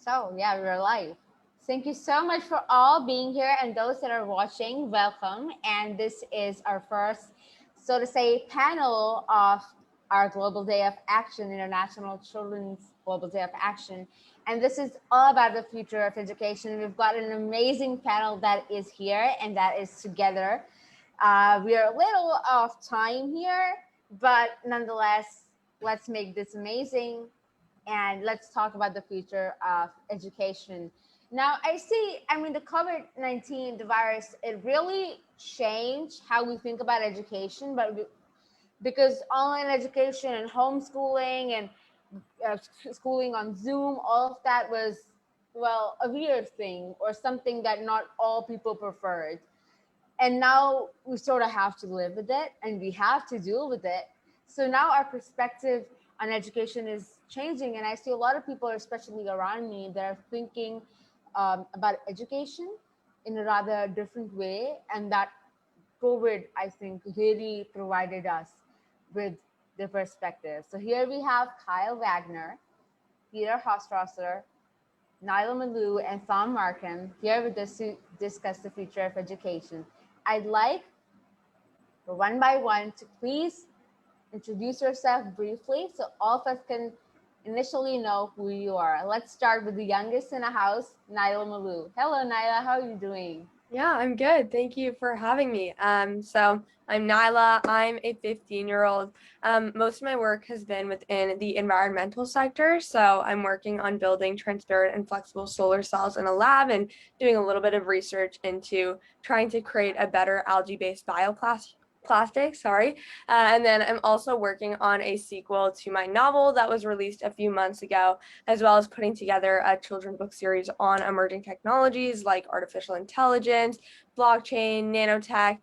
So yeah, we're live. Thank you so much for all being here, and those that are watching, welcome. And this is our first, so to say, panel of our Global Day of Action, International Children's Global Day of Action. And this is all about the future of education. We've got an amazing panel that is here and that is together. We are a little off time here, but nonetheless, let's make this amazing. And let's talk about the future of education. Now, the COVID-19, the virus, it really changed how we think about education, because online education and homeschooling and schooling on Zoom, all of that was, well, a weird thing or something that not all people preferred. And now we sort of have to live with it and we have to deal with it. So now our perspective on education is changing. And I see a lot of people, especially around me, that are thinking about education in a rather different way. And that COVID, I think, really provided us with the perspective. So here we have Kyle Wagner, Peter Hostrosser, Nyla Malou, and Tom Markham here with us to discuss the future of education. I'd like, one by one, to please introduce yourself briefly so all of us can initially know who you are. Let's start with the youngest in the house, Nyla Malou. Hello, Nyla. How are you doing? Yeah, I'm good. Thank you for having me. So I'm Nyla. I'm a 15-year-old. Most of my work has been within the environmental sector. So I'm working on building transparent and flexible solar cells in a lab and doing a little bit of research into trying to create a better algae-based bioplastic. And then I'm also working on a sequel to my novel that was released a few months ago, as well as putting together a children's book series on emerging technologies like artificial intelligence, blockchain, nanotech,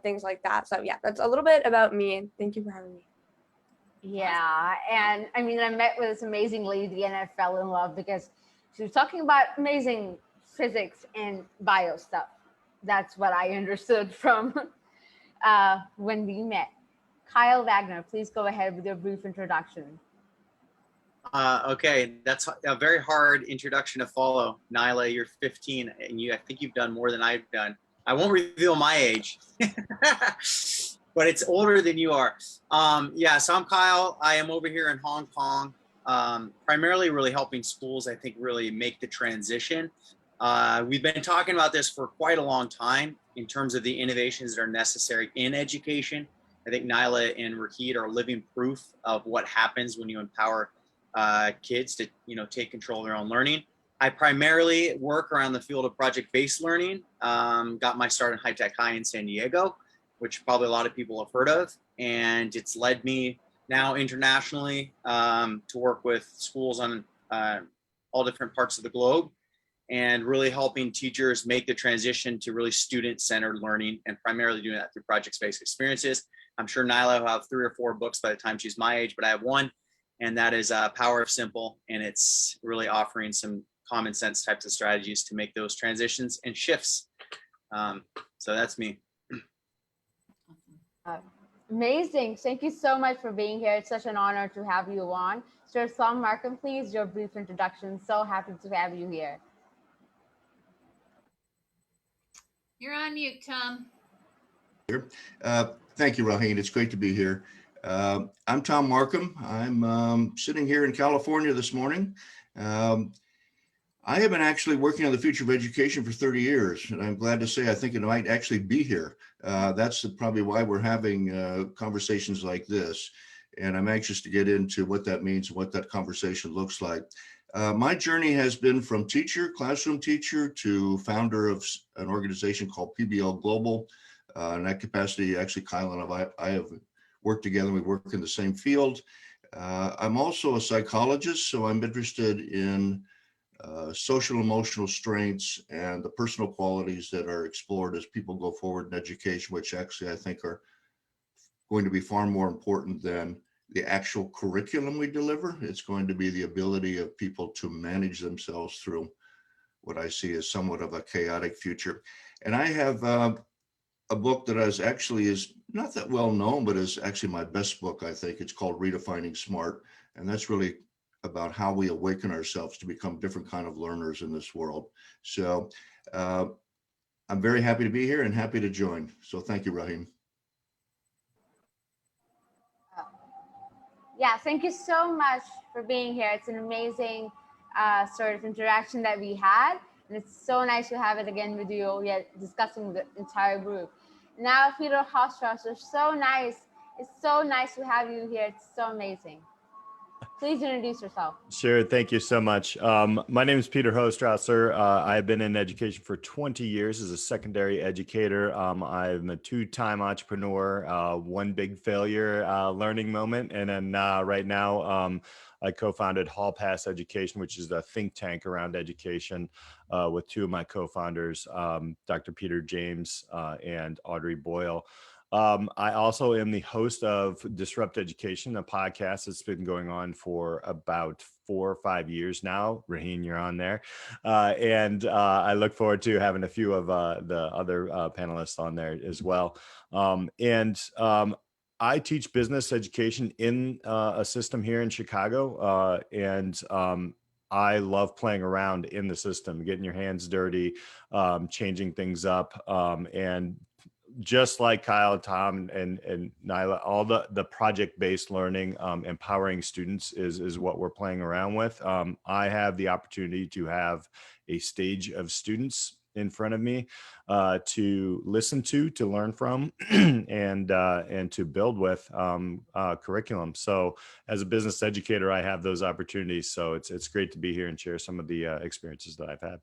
things like that. So yeah, that's a little bit about me, and thank you for having me. Yeah, and I met with this amazing lady and I fell in love because she was talking about amazing physics and bio stuff. That's what I understood from when we met. Kyle Wagner, please go ahead with your brief introduction. Okay, that's a very hard introduction to follow. Nyla, you're 15, and I think you've done more than I've done. I won't reveal my age, but it's older than you are. So I'm Kyle. I am over here in Hong Kong, primarily really helping schools, I think, really make the transition. We've been talking about this for quite a long time in terms of the innovations that are necessary in education. I think Nyla and Rahid are living proof of what happens when you empower kids to take control of their own learning. I primarily work around the field of project-based learning. Got my start in High Tech High in San Diego, which probably a lot of people have heard of. And it's led me now internationally to work with schools on all different parts of the globe, and really helping teachers make the transition to really student-centered learning, and primarily doing that through project-based experiences. I'm sure Nyla will have 3 or 4 books by the time she's my age, but I have one, and that is Power of Simple, and it's really offering some common sense types of strategies to make those transitions and shifts. So that's me. Amazing. Thank you so much for being here. It's such an honor to have you on. Sir Tom Markham, please, your brief introduction. So happy to have you here. You're on mute, Tom. Thank you, Raheen. It's great to be here. I'm Tom Markham. I'm sitting here in California this morning. I have been actually working on the future of education for 30 years, and I'm glad to say I think it might actually be here. That's probably why we're having conversations like this, and I'm anxious to get into what that means and what that conversation looks like. My journey has been from classroom teacher, to founder of an organization called PBL Global. In that capacity, actually, Kyle and I have worked together. We work in the same field. I'm also a psychologist, so I'm interested in social emotional strengths and the personal qualities that are explored as people go forward in education, which actually I think are going to be far more important than the actual curriculum we deliver. It's going to be the ability of people to manage themselves through what I see as somewhat of a chaotic future. And I have a book that is not that well known, but is actually my best book, I think. It's called Redefining Smart. And that's really about how we awaken ourselves to become different kind of learners in this world. So I'm very happy to be here and happy to join. So thank you, Rahim. Yeah, thank you so much for being here. It's an amazing sort of interaction that we had. And it's so nice to have it again with you, yet discussing the entire group. Now, Peter Hofstrasser, so nice. It's so nice to have you here. It's so amazing. Please introduce yourself. Sure. Thank you so much. My name is Peter Hostrasser. I've been in education for 20 years as a secondary educator. I'm a two-time entrepreneur, one big failure learning moment. And then right now, I co-founded Hall Pass Education, which is a think tank around education with two of my co-founders, Dr. Peter James and Audrey Boyle. I also am the host of Disrupt Education, a podcast that's been going on for about 4 or 5 years now. Raheen, you're on there. And I look forward to having a few of the other panelists on there as well. I teach business education in a system here in Chicago. I love playing around in the system, getting your hands dirty, changing things up, and just like Kyle, Tom, and Nyla, all the project-based learning, empowering students is what we're playing around with. I have the opportunity to have a stage of students in front of me to listen to learn from, and to build with curriculum. So as a business educator, I have those opportunities. So it's great to be here and share some of the experiences that I've had.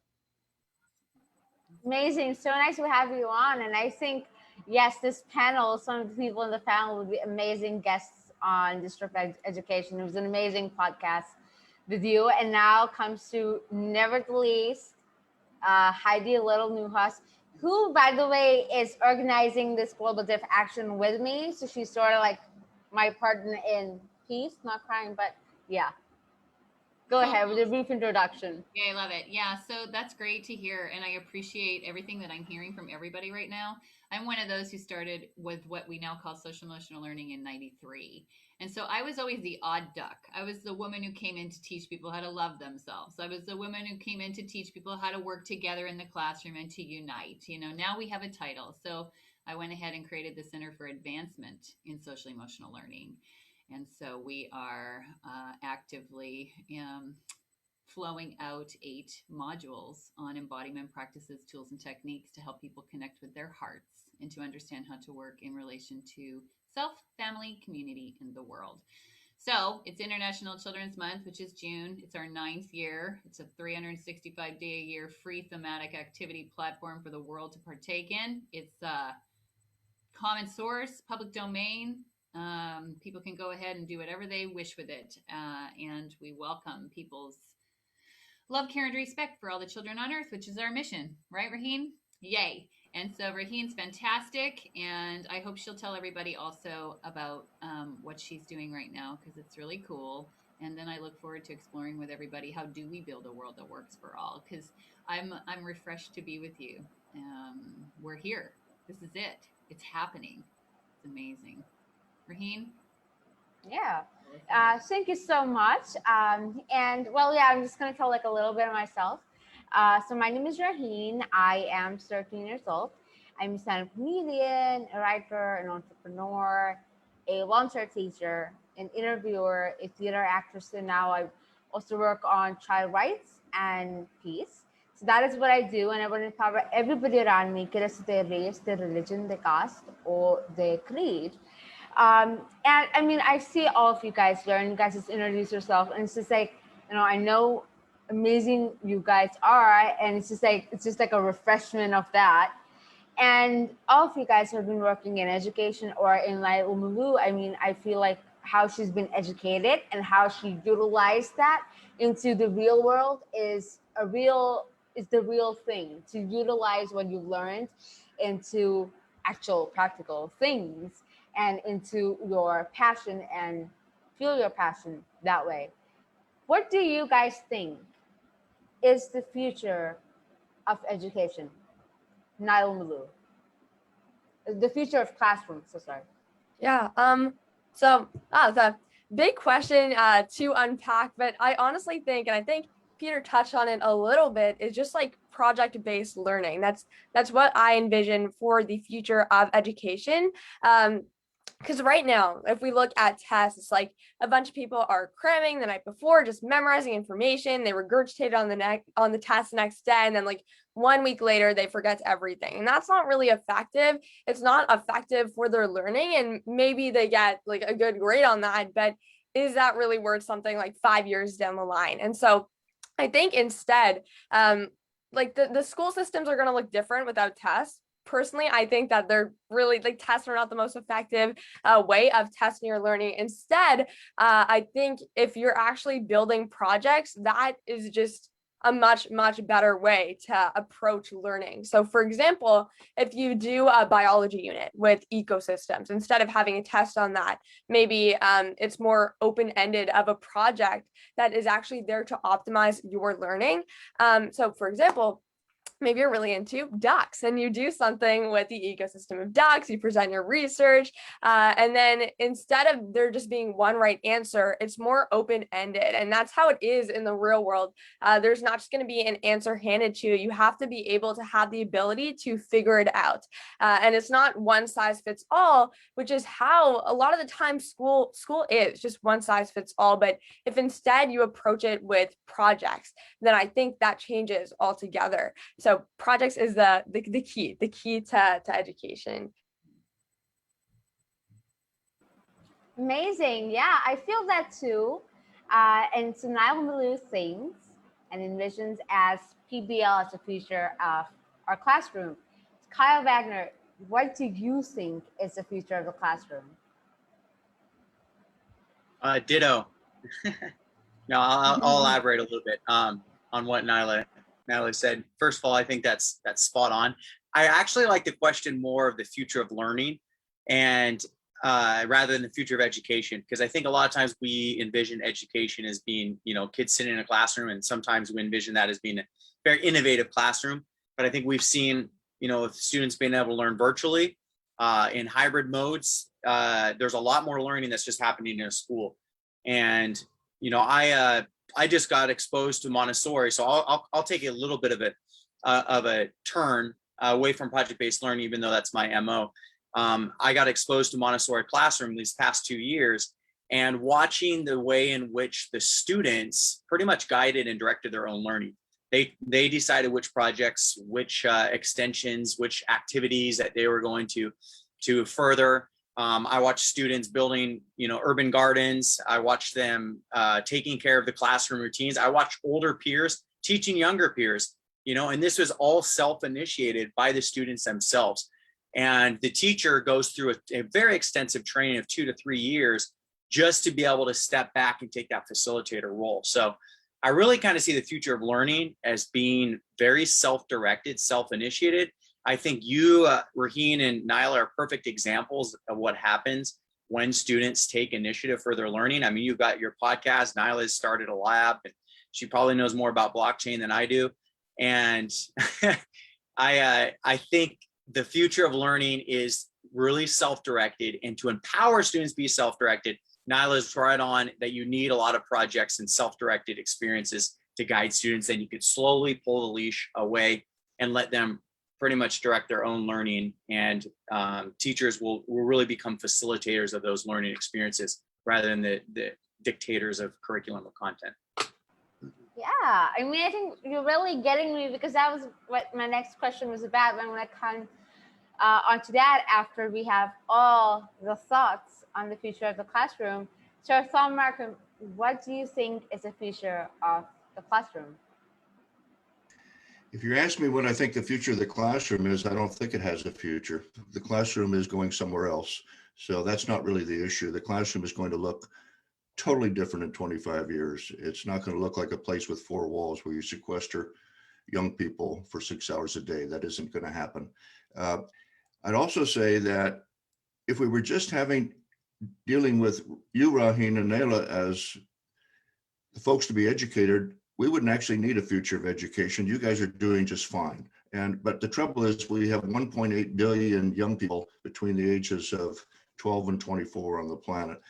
Amazing. So nice to have you on. And I think, yes, this panel, some of the people in the panel would be amazing guests on District Education. It was an amazing podcast with you. And now comes to, never the least, Heidi Little Newhouse, who, by the way, is organizing this Global Diff Action with me. So she's sort of like my partner in peace, not crime, but yeah. Go ahead with a brief introduction. Yeah, I love it. Yeah, so that's great to hear. And I appreciate everything that I'm hearing from everybody right now. I'm one of those who started with what we now call social emotional learning in '93. And so I was always the odd duck. I was the woman who came in to teach people how to love themselves. I was the woman who came in to teach people how to work together in the classroom and to unite. You know, now we have a title. So I went ahead and created the Center for Advancement in Social Emotional Learning. And so we are actively flowing out 8 modules on embodiment practices, tools, and techniques to help people connect with their hearts and to understand how to work in relation to self, family, community, and the world. So it's International Children's Month, which is June. It's our 9th year. It's a 365-day-a-year free thematic activity platform for the world to partake in. It's common source, public domain. People can go ahead and do whatever they wish with it. And we welcome people's love, care, and respect for all the children on earth, which is our mission. Right, Raheen? Yay. And so Raheen's fantastic. And I hope she'll tell everybody also about what she's doing right now, because it's really cool. And then I look forward to exploring with everybody, how do we build a world that works for all? Because I'm refreshed to be with you. We're here. This is it. It's happening. It's amazing. Raheen? Yeah. Thank you so much. And well, yeah, I'm just going to tell like a little bit of myself. So my name is Raheen. I am 13 years old. I'm a stand-up comedian, a writer, an entrepreneur, a volunteer teacher, an interviewer, a theater actress, and now I also work on child rights and peace. So that is what I do, and I want to empower everybody around me, regardless of their race, their religion, their caste, or their creed. And I mean, I see all of you guys here, and you guys just introduce yourself, and it's just like, you know, I know amazing you guys are, and it's just like a refreshment of that. And all of you guys who have been working in education or in like Umulu, I mean, I feel like how she's been educated and how she utilized that into the real world is the real thing. To utilize what you learned into actual practical things and into your passion and feel your passion that way. What do you guys think is the future of education? Nile Malu. The future of classrooms, so sorry. Yeah. So big question to unpack, but I honestly think, and I think Peter touched on it a little bit, is just like project-based learning. That's what I envision for the future of education. Because right now, if we look at tests, it's like a bunch of people are cramming the night before, just memorizing information. They regurgitate it on the test the next day, and then like 1 week later, they forget everything. And that's not really effective. It's not effective for their learning, and maybe they get like a good grade on that, but is that really worth something like 5 years down the line? And so I think instead, like the school systems are going to look different without tests. Personally, I think that they're really like tests are not the most effective way of testing your learning. Instead, I think if you're actually building projects, that is just a much better way to approach learning. So for example, if you do a biology unit with ecosystems, instead of having a test on that, maybe it's more open-ended of a project that is actually there to optimize your learning. So for example, maybe you're really into ducks and you do something with the ecosystem of ducks, you present your research, and then instead of there just being one right answer, it's more open-ended. And that's how it is in the real world. There's not just going to be an answer handed to you. You have to be able to have the ability to figure it out. And it's not one size fits all, which is how a lot of the time school is just one size fits all. But if instead you approach it with projects, then I think that changes altogether. So projects is the key to education. Amazing. Yeah, I feel that too. And so now Malu thinks and envisions as PBL as the future of our classroom. Kyle Wagner, what do you think is the future of the classroom? Ditto. No, I'll elaborate a little bit on what Nyla said. First of all, I think that's spot on. I actually like the question more of the future of learning, and rather than the future of education, because I think a lot of times we envision education as being, kids sitting in a classroom, and sometimes we envision that as being a very innovative classroom. But I think we've seen, students being able to learn virtually in hybrid modes. There's a lot more learning that's just happening in a school, and I just got exposed to Montessori, so I'll take a little bit of a turn away from project-based learning, even though that's my MO. I got exposed to Montessori classroom these past 2 years, and watching the way in which the students pretty much guided and directed their own learning. They decided which projects, which extensions, which activities that they were going to further. I watched students building, urban gardens. I watched them taking care of the classroom routines. I watched older peers teaching younger peers, and this was all self-initiated by the students themselves. And the teacher goes through a very extensive training of 2 to 3 years just to be able to step back and take that facilitator role. So I really kind of see the future of learning as being very self-directed, self-initiated. I think you, Raheen and Nyla, are perfect examples of what happens when students take initiative for their learning. I mean, you've got your podcast. Nyla has started a lab, and she probably knows more about blockchain than I do. And I think the future of learning is really self-directed, and to empower students to be self-directed, Nyla's right on that you need a lot of projects and self-directed experiences to guide students. Then you could slowly pull the leash away and let them pretty much direct their own learning, and teachers will really become facilitators of those learning experiences rather than the dictators of curriculum or content. Yeah, I mean, I think you're really getting me, because that was what my next question was about. I'm going to come onto that after we have all the thoughts on the future of the classroom. So, Thom Markham, what do you think is the future of the classroom? If you ask me what I think the future of the classroom is, I don't think it has a future. The classroom is going somewhere else. So that's not really the issue. The classroom is going to look totally different in 25 years. It's not going to look like a place with 4 walls where you sequester young people for 6 hours a day. That isn't going to happen. I'd also say that if we were just dealing with you, Raheen, and Nyla as the folks to be educated, we wouldn't actually need a future of education. You guys are doing just fine. But the trouble is we have 1.8 billion young people between the ages of 12 and 24 on the planet.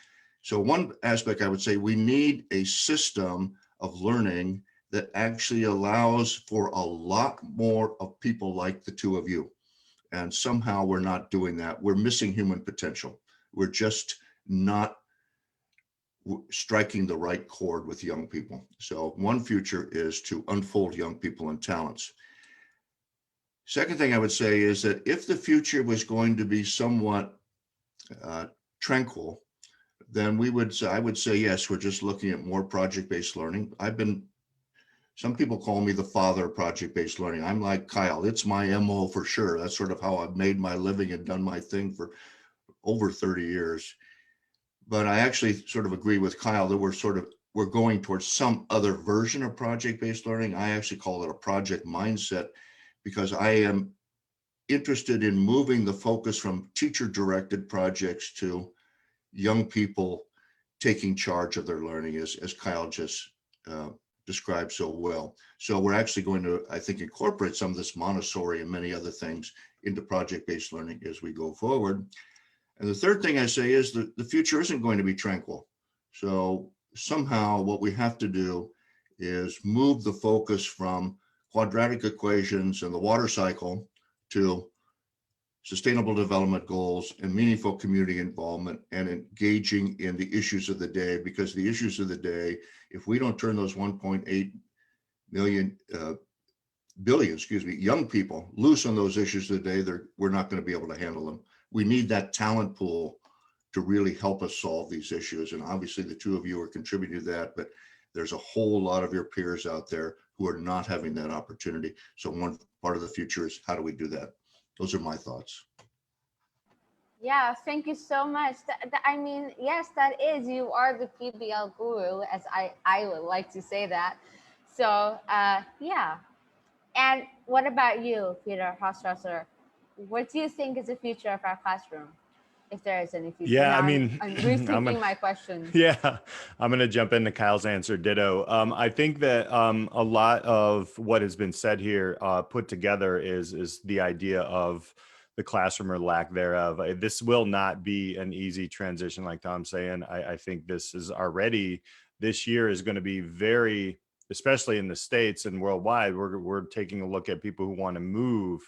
So one aspect I would say, we need a system of learning that actually allows for a lot more of people like the two of you. And somehow we're not doing that. We're missing human potential. We're just not striking the right chord with young people. So one future is to unfold young people and talents. Second thing I would say is that if the future was going to be somewhat tranquil, then I would say, yes, we're just looking at more project-based learning. Some people call me the father of project-based learning. I'm like Kyle, it's my MO for sure. That's sort of how I've made my living and done my thing for over 30 years. But I actually sort of agree with Kyle that we're going towards some other version of project-based learning. I actually call it a project mindset, because I am interested in moving the focus from teacher-directed projects to young people taking charge of their learning, as Kyle just described so well. So we're actually going to, I think, incorporate some of this Montessori and many other things into project-based learning as we go forward. And the third thing I say is that the future isn't going to be tranquil. So somehow what we have to do is move the focus from quadratic equations and the water cycle to sustainable development goals and meaningful community involvement and engaging in the issues of the day, because the issues of the day, if we don't turn those 1.8 billion young people loose on those issues of the day, we're not going to be able to handle them. We need that talent pool to really help us solve these issues. And obviously the two of you are contributing to that, but there's a whole lot of your peers out there who are not having that opportunity. So one part of the future is, how do we do that? Those are my thoughts. Yeah, thank you so much. I mean, yes, that is, you are the PBL guru, as I would like to say that. So, yeah. And what about you, Peter Hofstrasser? What do you think is the future of our classroom, if there is any future? Yeah, Now I mean, I'm rethinking my questions. Yeah, I'm going to jump into Kyle's answer. Ditto. I think that a lot of what has been said here, put together, is the idea of the classroom or lack thereof. This will not be an easy transition, like Tom's saying. I think this year is going to be very, especially in the States and worldwide, we're taking a look at people who want to move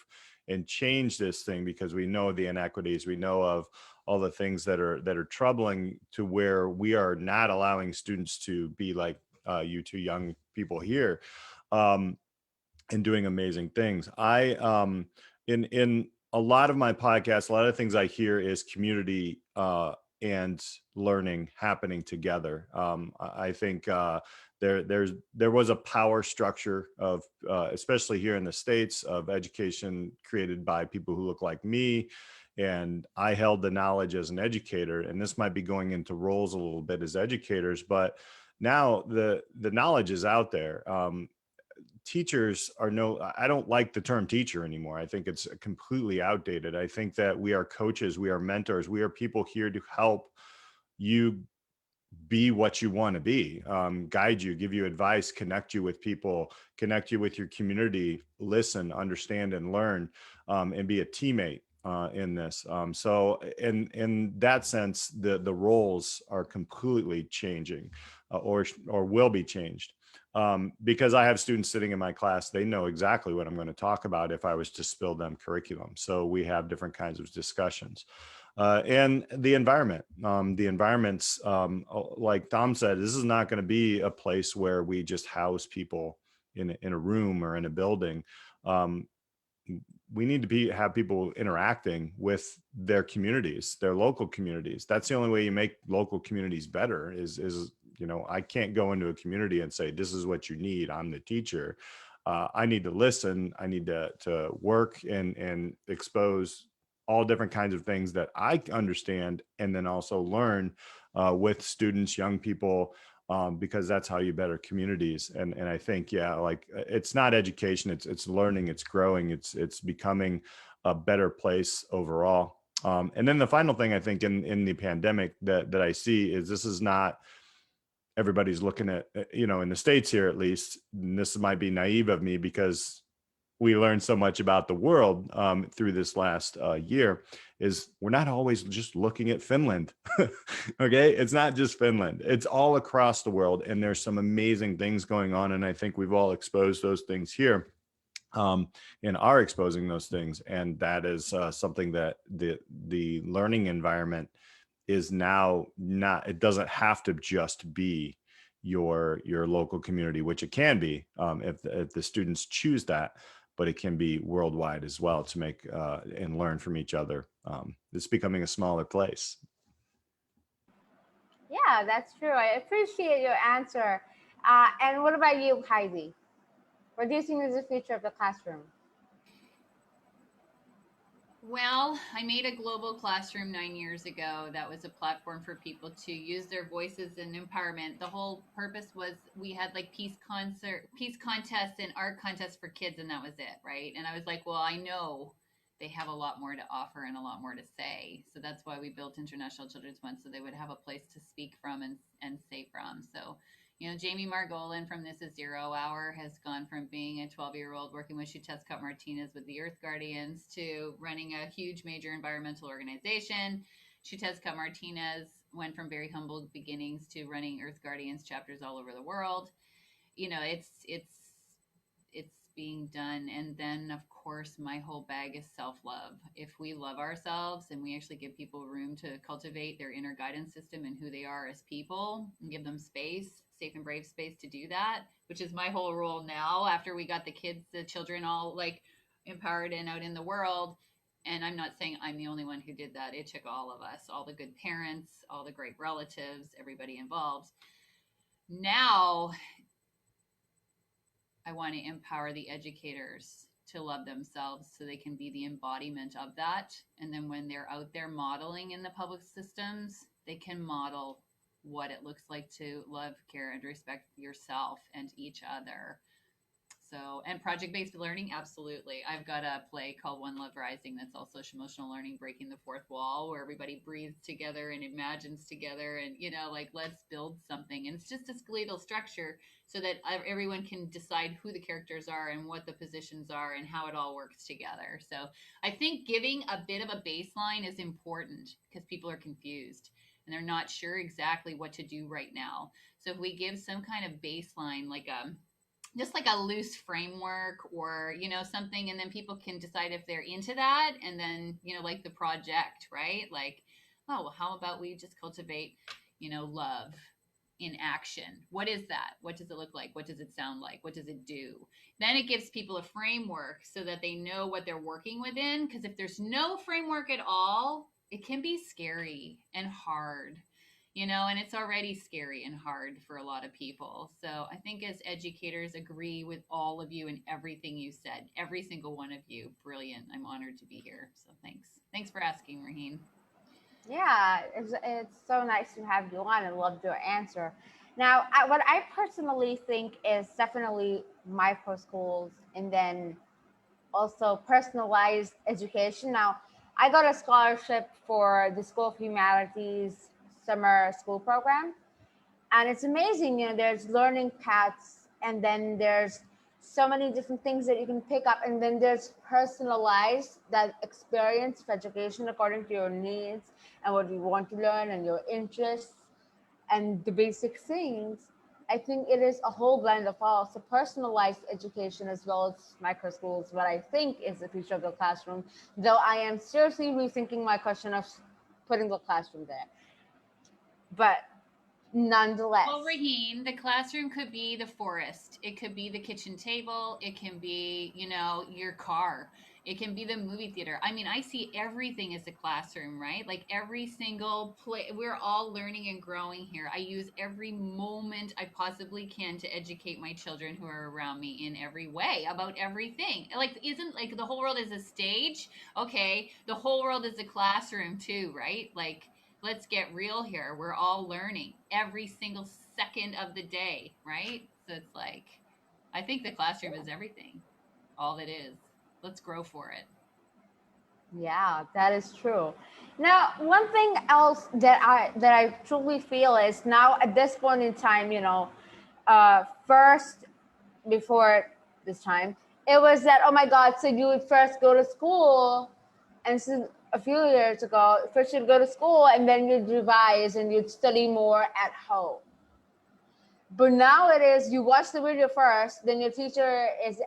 and change this thing, because we know the inequities, we know of all the things that are troubling, to where we are not allowing students to be like you two young people here, and doing amazing things. In a lot of my podcasts, a lot of things I hear is community and learning happening together. I think there was a power structure of, especially here in the States, of education created by people who look like me. And I held the knowledge as an educator, and this might be going into roles a little bit as educators, but now the knowledge is out there. Teachers I don't like the term teacher anymore. I think it's completely outdated. I think that we are coaches, we are mentors, we are people here to help you be what you want to be, guide you, give you advice, connect you with people, connect you with your community, listen, understand, and learn, and be a teammate in this. So in that sense, the roles are completely changing, or will be changed. Because I have students sitting in my class, they know exactly what I'm going to talk about if I was to spill them curriculum. So we have different kinds of discussions. And the environments, like Tom said, this is not going to be a place where we just house people in a room or in a building. We need to have people interacting with their communities, their local communities. That's the only way you make local communities better is I can't go into a community and say, this is what you need. I'm the teacher. I need to listen. I need to work and expose all different kinds of things that I understand, and then also learn with students, young people, because that's how you better communities. And I think, yeah, like, it's not education, it's learning, it's growing, it's becoming a better place overall. And then the final thing I think in the pandemic that I see is, this is not, everybody's looking at, in the States here at least, and this might be naive of me because we learned so much about the world through this last year is we're not always just looking at Finland. Okay, it's not just Finland, it's all across the world, and there's some amazing things going on, and I think we've all exposed those things here, and are exposing those things, and that is something that the learning environment is now not, it doesn't have to just be your local community, which it can be if the students choose that, but it can be worldwide as well to make and learn from each other. It's becoming a smaller place. Yeah, that's true. I appreciate your answer. And what about you, Heidi? What do you think is the future of the classroom? Well, I made a global classroom 9 years ago. That was a platform for people to use their voices and empowerment. The whole purpose was we had like peace contests and art contests for kids, and that was it, right? And I was like, well, I know they have a lot more to offer and a lot more to say. So that's why we built International Children's Month, so they would have a place to speak from and say from. So Jamie Margolin from This Is Zero Hour has gone from being a 12-year-old working with Chutesca Martinez with the Earth Guardians to running a huge major environmental organization. Chutesca Martinez went from very humble beginnings to running Earth Guardians chapters all over the world. It's being done. And then of course my whole bag is self-love. If we love ourselves and we actually give people room to cultivate their inner guidance system and who they are as people, and give them space, safe and brave space to do that, which is my whole role now after we got the children all like empowered and out in the world. And I'm not saying I'm the only one who did that. It took all of us, all the good parents, all the great relatives, everybody involved. Now I want to empower the educators to love themselves so they can be the embodiment of that. And then when they're out there modeling in the public systems, they can model what it looks like to love, care, and respect yourself and each other. So, and project-based learning, absolutely. I've got a play called One Love Rising that's all social emotional learning, breaking the fourth wall, where everybody breathes together and imagines together and, like let's build something. And it's just a skeletal structure so that everyone can decide who the characters are and what the positions are and how it all works together. So I think giving a bit of a baseline is important because people are confused and they're not sure exactly what to do right now. So if we give some kind of baseline, like just like a loose framework or something, and then people can decide if they're into that, and then like the project, right? Like, oh well, how about we just cultivate love in action? What is that? What does it look like? What does it sound like? What does it do? Then it gives people a framework so that they know what they're working within, because if there's no framework at all, it can be scary and hard, and it's already scary and hard for a lot of people. So I think as educators, agree with all of you and everything you said, every single one of you. Brilliant. I'm honored to be here. So thanks for asking, Raheen. Yeah, it's so nice to have you on, and loved your answer. Now, what I personally think is definitely micro schools, and then also personalized education. Now, I got a scholarship for the School of Humanities summer school program, and it's amazing. There's learning paths, and then there's so many different things that you can pick up, and then there's personalized that experience of education according to your needs and what you want to learn and your interests and the basic things. I think it is a whole blend of all. So personalized education as well as micro schools, what I think is the future of the classroom, though I am seriously rethinking my question of putting the classroom there. But nonetheless. Well, Raheen, the classroom could be the forest. It could be the kitchen table. It can be, your car. It can be the movie theater. I mean, I see everything as a classroom, right? Like every single play, we're all learning and growing here. I use every moment I possibly can to educate my children who are around me in every way about everything. Like, isn't like the whole world is a stage? Okay, the whole world is a classroom too, right? Like, let's get real here. We're all learning every single second of the day, right? So it's like, I think the classroom is everything, all it is. Let's grow for it. Yeah, that is true. Now, one thing else that I truly feel is now at this point in time, first before this time, it was that, oh my God, so you would first go to school, and so a few years ago, first you'd go to school and then you'd revise and you'd study more at home. But now it is, you watch the video first, then your teacher is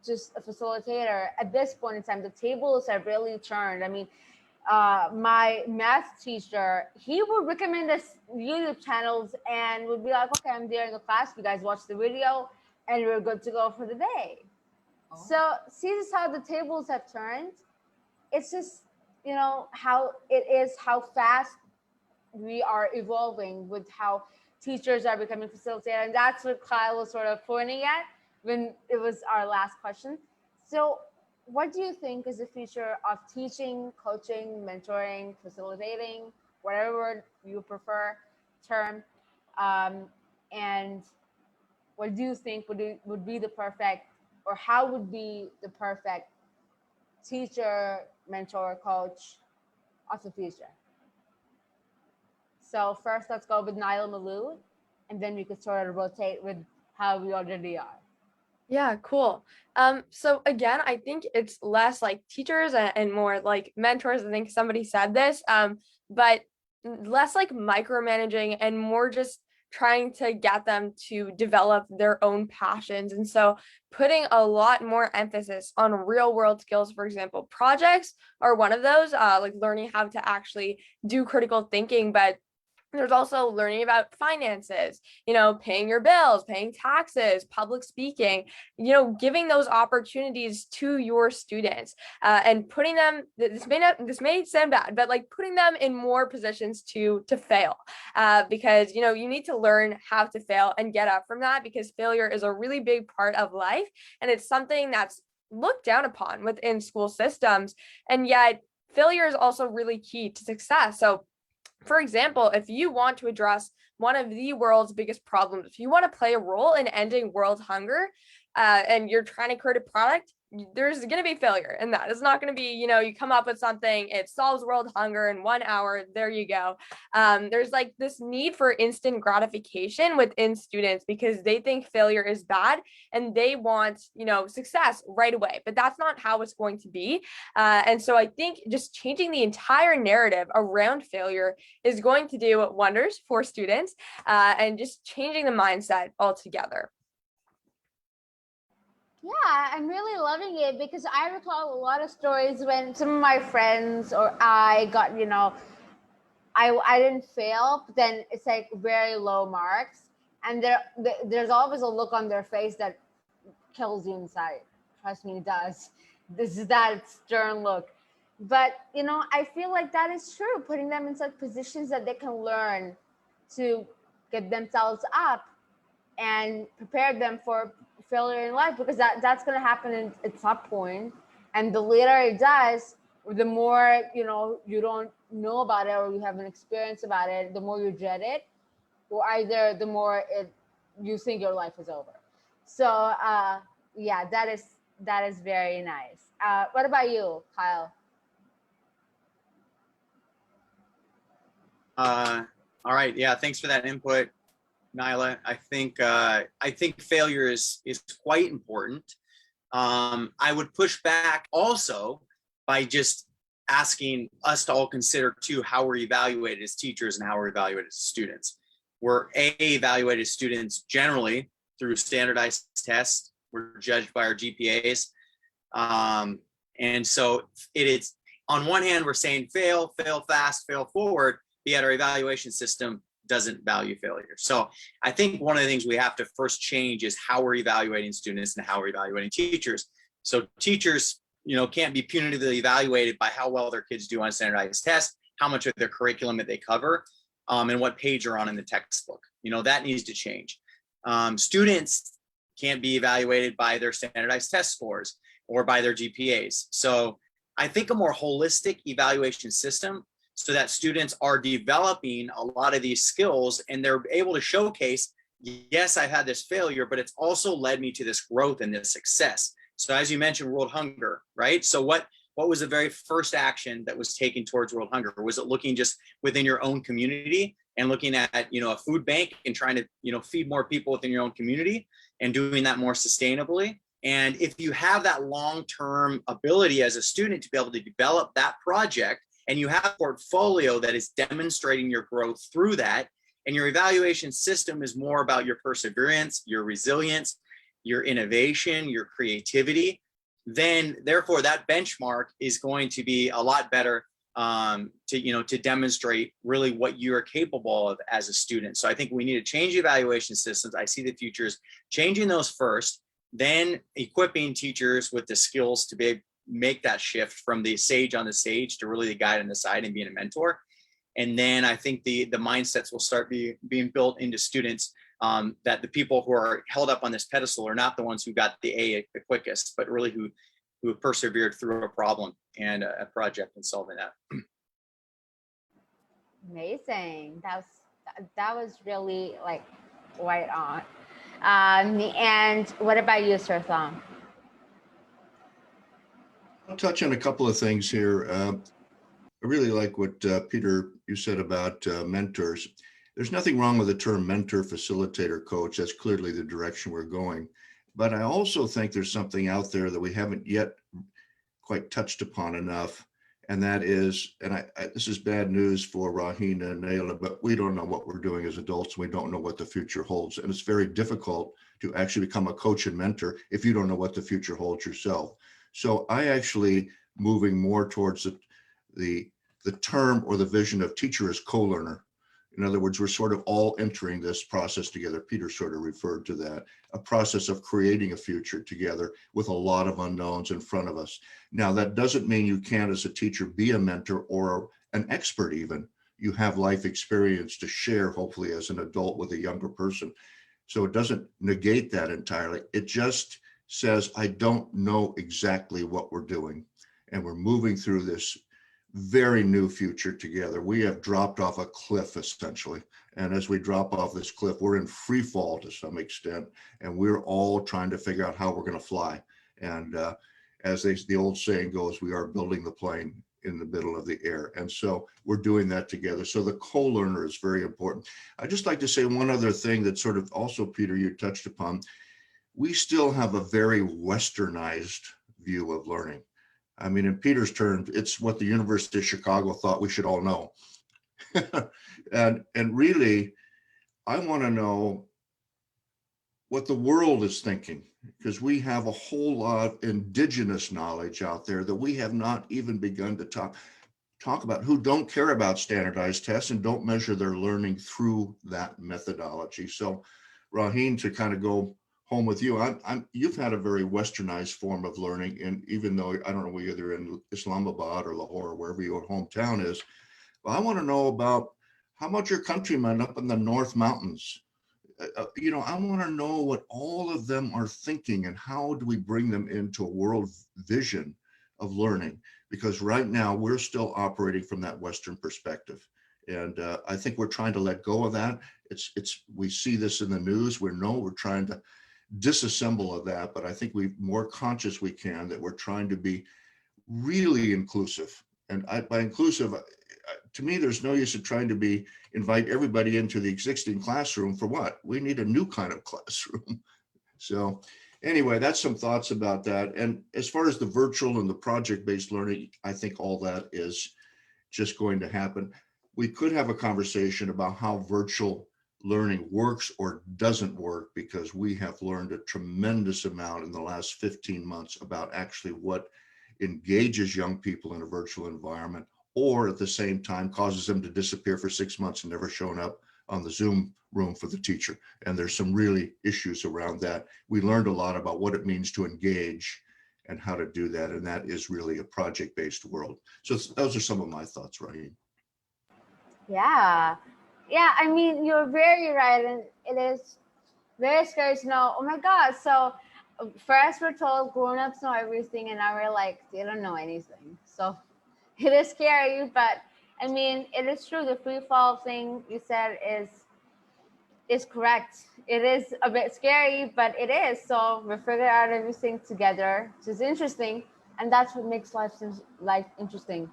just a facilitator. At this point in time, the tables have really turned. I mean, my math teacher, he would recommend us YouTube channels and would be like, okay, I'm there in the class. You guys watch the video and we're good to go for the day. Oh. So see this how the tables have turned. It's just, you know, how it is, how fast we are evolving with how teachers are becoming facilitated. And that's what Kyle was sort of pointing at when it was our last question. So what do you think is the future of teaching, coaching, mentoring, facilitating, whatever word you prefer, term, and what do you think would be the perfect, or how would be the perfect teacher, mentor, coach of the future? So first, let's go with Niall Malou, and then we could sort of rotate with how we already are. Yeah, cool. So again, I think it's less like teachers and more like mentors. I think somebody said this, but less like micromanaging and more just trying to get them to develop their own passions. And so putting a lot more emphasis on real world skills, for example, projects are one of those, like learning how to actually do critical thinking, but there's also learning about finances, you know, paying your bills, paying taxes, public speaking, you know, giving those opportunities to your students, and putting them, this may sound bad, but like putting them in more positions to fail, because, you know, you need to learn how to fail and get up from that, because failure is a really big part of life. And it's something that's looked down upon within school systems. And yet failure is also really key to success. So for example, if you want to address one of the world's biggest problems, if you want to play a role in ending world hunger, and you're trying to create a product, there's going to be failure in that. It's not going to be, you know, you come up with something, it solves world hunger in 1 hour, there you go. There's like this need for instant gratification within students because they think failure is bad and they want, you know, success right away, but that's not how it's going to be. And so I think just changing the entire narrative around failure is going to do wonders for students, and just changing the mindset altogether. Yeah, I'm really loving it because I recall a lot of stories when some of my friends or I got, you know, I didn't fail, but then it's like very low marks, and there's always a look on their face that kills you inside. Trust me, it does. This is that stern look. But you know, I feel like that is true. Putting them in such positions that they can learn to get themselves up and prepare them for failure in life, because that's going to happen at some point. And the later it does, the more, you know, you don't know about it or you have an experience about it, the more you dread it, or either the more you think your life is over. So yeah, that is very nice. What about you, Kyle? All right. Yeah. Thanks for that input, Nyla. I think failure is quite important. I would push back also by just asking us to all consider too how we're evaluated as teachers and how we're evaluated as students. We're evaluated as students generally through standardized tests. We're judged by our GPAs. And so it is, on one hand, we're saying fail fast, fail forward, yet our evaluation system doesn't value failure. So I think one of the things we have to first change is how we're evaluating students and how we're evaluating teachers. So teachers, you know, can't be punitively evaluated by how well their kids do on a standardized test, how much of their curriculum that they cover, and what page are on in the textbook. You know, that needs to change. Students can't be evaluated by their standardized test scores or by their GPAs. So I think a more holistic evaluation system, so that students are developing a lot of these skills and they're able to showcase, yes, I've had this failure, but it's also led me to this growth and this success. So as you mentioned, world hunger, right? So what was the very first action that was taken towards world hunger? Was it looking just within your own community and looking at, you know, a food bank and trying to, you know, feed more people within your own community and doing that more sustainably? And if you have that long-term ability as a student to be able to develop that project, and you have a portfolio that is demonstrating your growth through that, and your evaluation system is more about your perseverance, your resilience, your innovation, your creativity, then therefore that benchmark is going to be a lot better to demonstrate really what you are capable of as a student. So I think we need to change evaluation systems. I see the future is changing those first, then equipping teachers with the skills to make that shift from the sage on the stage to really the guide on the side and being a mentor. And then I think the mindsets will start being built into students, that the people who are held up on this pedestal are not the ones who got the A the quickest, but really who have persevered through a problem and a project and solving that. Amazing. That was really like right on. And what about you, Sir Thom? I'll touch on a couple of things here. I really like what Peter, you said about mentors. There's nothing wrong with the term mentor, facilitator, coach. That's clearly the direction we're going. But I also think there's something out there that we haven't yet quite touched upon enough. And that is, and this is bad news for Rahina and Naila, but we don't know what we're doing as adults. We don't know what the future holds. And it's very difficult to actually become a coach and mentor if you don't know what the future holds yourself. So I actually moving more towards the term or the vision of teacher as co-learner. In other words, we're sort of all entering this process together. Peter sort of referred to that, a process of creating a future together with a lot of unknowns in front of us. Now, that doesn't mean you can't, as a teacher, be a mentor or an expert even. You have life experience to share, hopefully, as an adult with a younger person. So it doesn't negate that entirely. It just says, I don't know exactly what we're doing. And we're moving through this very new future together. We have dropped off a cliff, essentially. And as we drop off this cliff, we're in free fall to some extent. And we're all trying to figure out how we're going to fly. And as the old saying goes, we are building the plane in the middle of the air. And so we're doing that together. So the co-learner is very important. I'd just like to say one other thing that sort of also, Peter, you touched upon. We still have a very westernized view of learning. I mean, in Peter's terms, it's what the University of Chicago thought we should all know. and really, I want to know what the world is thinking, because we have a whole lot of indigenous knowledge out there that we have not even begun to talk about, who don't care about standardized tests and don't measure their learning through that methodology. So, Raheen, to kind of go home with you, you've had a very westernized form of learning, and even though I don't know whether in Islamabad or Lahore or wherever your hometown is, but I want to know about how about your countrymen up in the North Mountains. I want to know what all of them are thinking and how do we bring them into a world vision of learning, because right now we're still operating from that Western perspective. And I think we're trying to let go of that. We see this in the news. We're trying to disassemble of that, but I think we're more conscious we can that we're trying to be really inclusive. And by inclusive, to me, there's no use of trying to invite everybody into the existing classroom for what? We need a new kind of classroom. So anyway, that's some thoughts about that. And as far as the virtual and the project-based learning, I think all that is just going to happen. We could have a conversation about how virtual learning works or doesn't work, because we have learned a tremendous amount in the last 15 months about actually what engages young people in a virtual environment, or at the same time causes them to disappear for 6 months and never showing up on the Zoom room for the teacher. And there's some really issues around that. We learned a lot about what it means to engage and how to do that. And that is really a project-based world. So those are some of my thoughts, Raheen. Yeah, I mean, you're very right. And it is very scary to know, oh my God. So first we're told grown-ups know everything, and now we're like, they don't know anything. So it is scary, but I mean, it is true. The free fall thing you said is correct. It is a bit scary, but it is. So we're figuring out everything together, which is interesting. And that's what makes life interesting.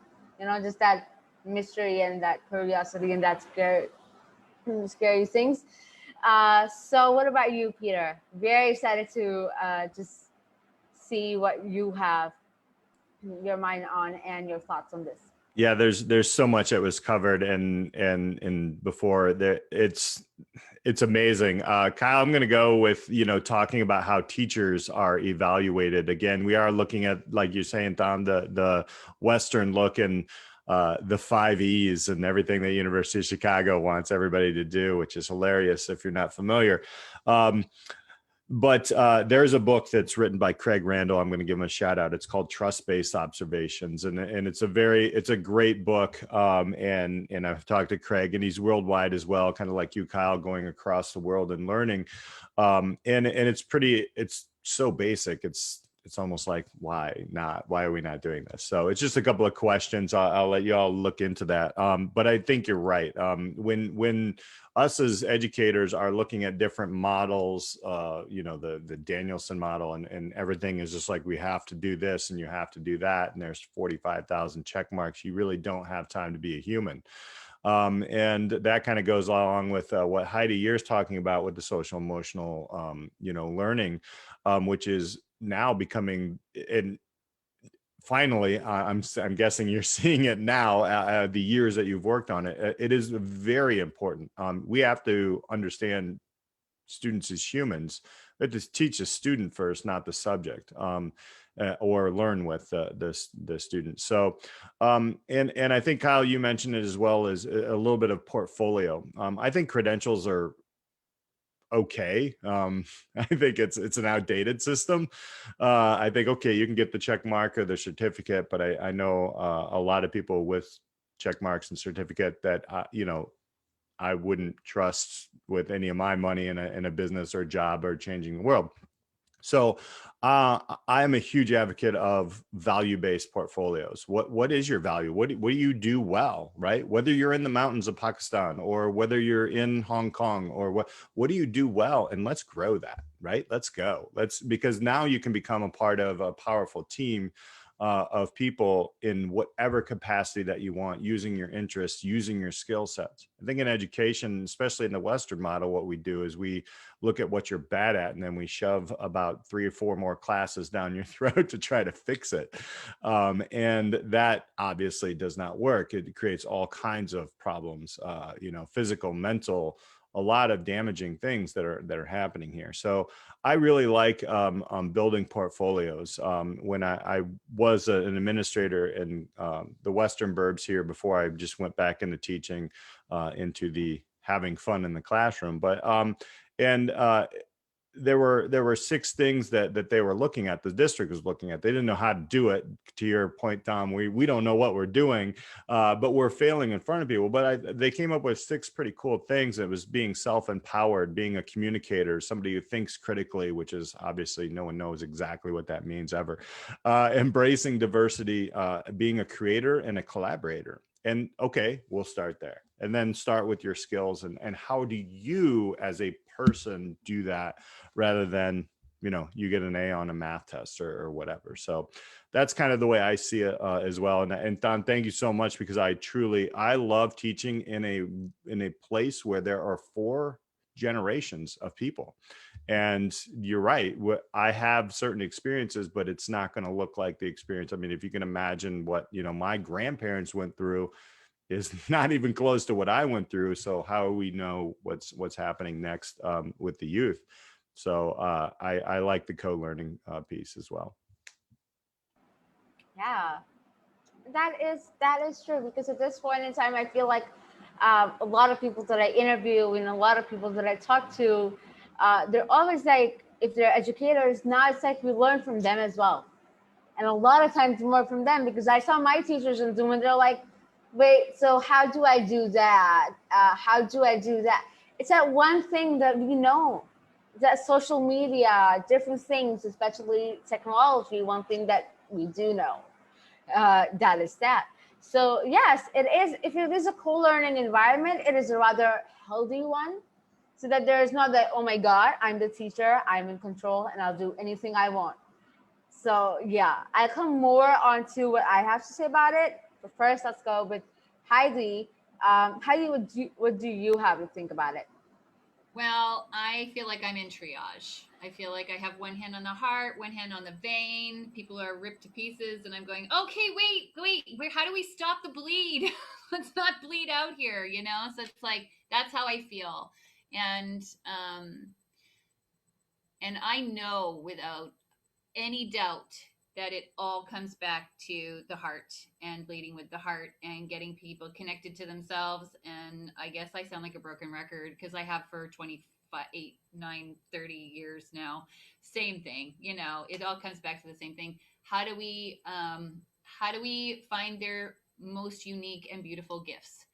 Just that mystery and that curiosity and that scary things. So what about you, Peter? Very excited to just see what you have your mind on and your thoughts on this. Yeah, there's so much that was covered and before that. It's amazing. Kyle, I'm going to go with, talking about how teachers are evaluated. Again, we are looking at, like you're saying, Tom, the Western look and the 5 E's and everything that University of Chicago wants everybody to do, which is hilarious if you're not familiar. But there's a book that's written by Craig Randall. I'm going to give him a shout out. It's called Trust-Based Observations. And it's a great book. And I've talked to Craig, and he's worldwide as well, kind of like you, Kyle, going across the world and learning. And it's so basic. It's almost like, why not? Why are we not doing this? So it's just a couple of questions. I'll let you all look into that. But I think you're right. When us as educators are looking at different models, the Danielson model and everything is just like, we have to do this and you have to do that. And there's 45,000 check marks. You really don't have time to be a human. And that kind of goes along with what Heidi, you're talking about with the social emotional, learning, which is now becoming, and finally, I'm guessing you're seeing it now, the years that you've worked on it. It is very important. We have to understand students as humans. We have to teach the student first, not the subject, or learn with the student. So, and I think, Kyle, you mentioned it as well, as a little bit of portfolio. I think credentials are okay. I think it's an outdated system. I think, okay, you can get the check mark or the certificate, but I know a lot of people with check marks and certificate that I wouldn't trust with any of my money in a business or job or changing the world. So I am a huge advocate of value-based portfolios. What is your value? What do you do well, right? Whether you're in the mountains of Pakistan or whether you're in Hong Kong, or what do you do well? And let's grow that, right? Let's go. Because now you can become a part of a powerful team of people in whatever capacity that you want, using your interests, using your skill sets. I think in education, especially in the Western model, what we do is we look at what you're bad at, and then we shove about 3 or 4 more classes down your throat to try to fix it. And that obviously does not work. It creates all kinds of problems, physical, mental, a lot of damaging things that are happening here. So I really like building portfolios. When I was an administrator in the Western burbs here before I just went back into teaching, into the having fun in the classroom. But there were 6 things that they were looking at, the district was looking at. They didn't know how to do it. To your point, Tom, we don't know what we're doing, but we're failing in front of people. But they came up with 6 pretty cool things. It was being self-empowered, being a communicator, somebody who thinks critically, which is obviously no one knows exactly what that means ever. Embracing diversity, being a creator and a collaborator. And okay, we'll start there, and then start with your skills and how do you as a person do that, rather than you get an A on a math test or whatever. So that's kind of the way I see it as well. And Don, thank you so much, because I love teaching in a place where there are 4 generations of people. And you're right, I have certain experiences, but it's not going to look like the experience. I mean, if you can imagine what my grandparents went through, is not even close to what I went through. So how do we know what's happening next with the youth? So I like the co-learning piece as well. Yeah, that is true, because at this point in time, I feel like a lot of people that I interview and a lot of people that I talk to, they're always like, if they're educators, now it's like we learn from them as well. And a lot of times more from them, because I saw my teachers in Zoom and they're like, wait, so how do I do that? How do I do that? It's that one thing that we know, that social media, different things, especially technology, one thing that we do know, that is that. So yes, it is. If it is a co-learning environment, it is a rather healthy one, so that there is not that, oh my God, I'm the teacher, I'm in control, and I'll do anything I want. So yeah, I come more onto what I have to say about it. But first, let's go with Heidi. Heidi, what do you have to think about it? Well, I feel like I'm in triage. I feel like I have one hand on the heart, one hand on the vein. People are ripped to pieces, and I'm going, okay, wait. How do we stop the bleed? Let's not bleed out here, you know? So it's like, that's how I feel. And, and I know without any doubt that it all comes back to the heart and leading with the heart and getting people connected to themselves. And I guess I sound like a broken record because I have for 28, 9, 30 years now. Same thing, you know, it all comes back to the same thing. How do we find their most unique and beautiful gifts?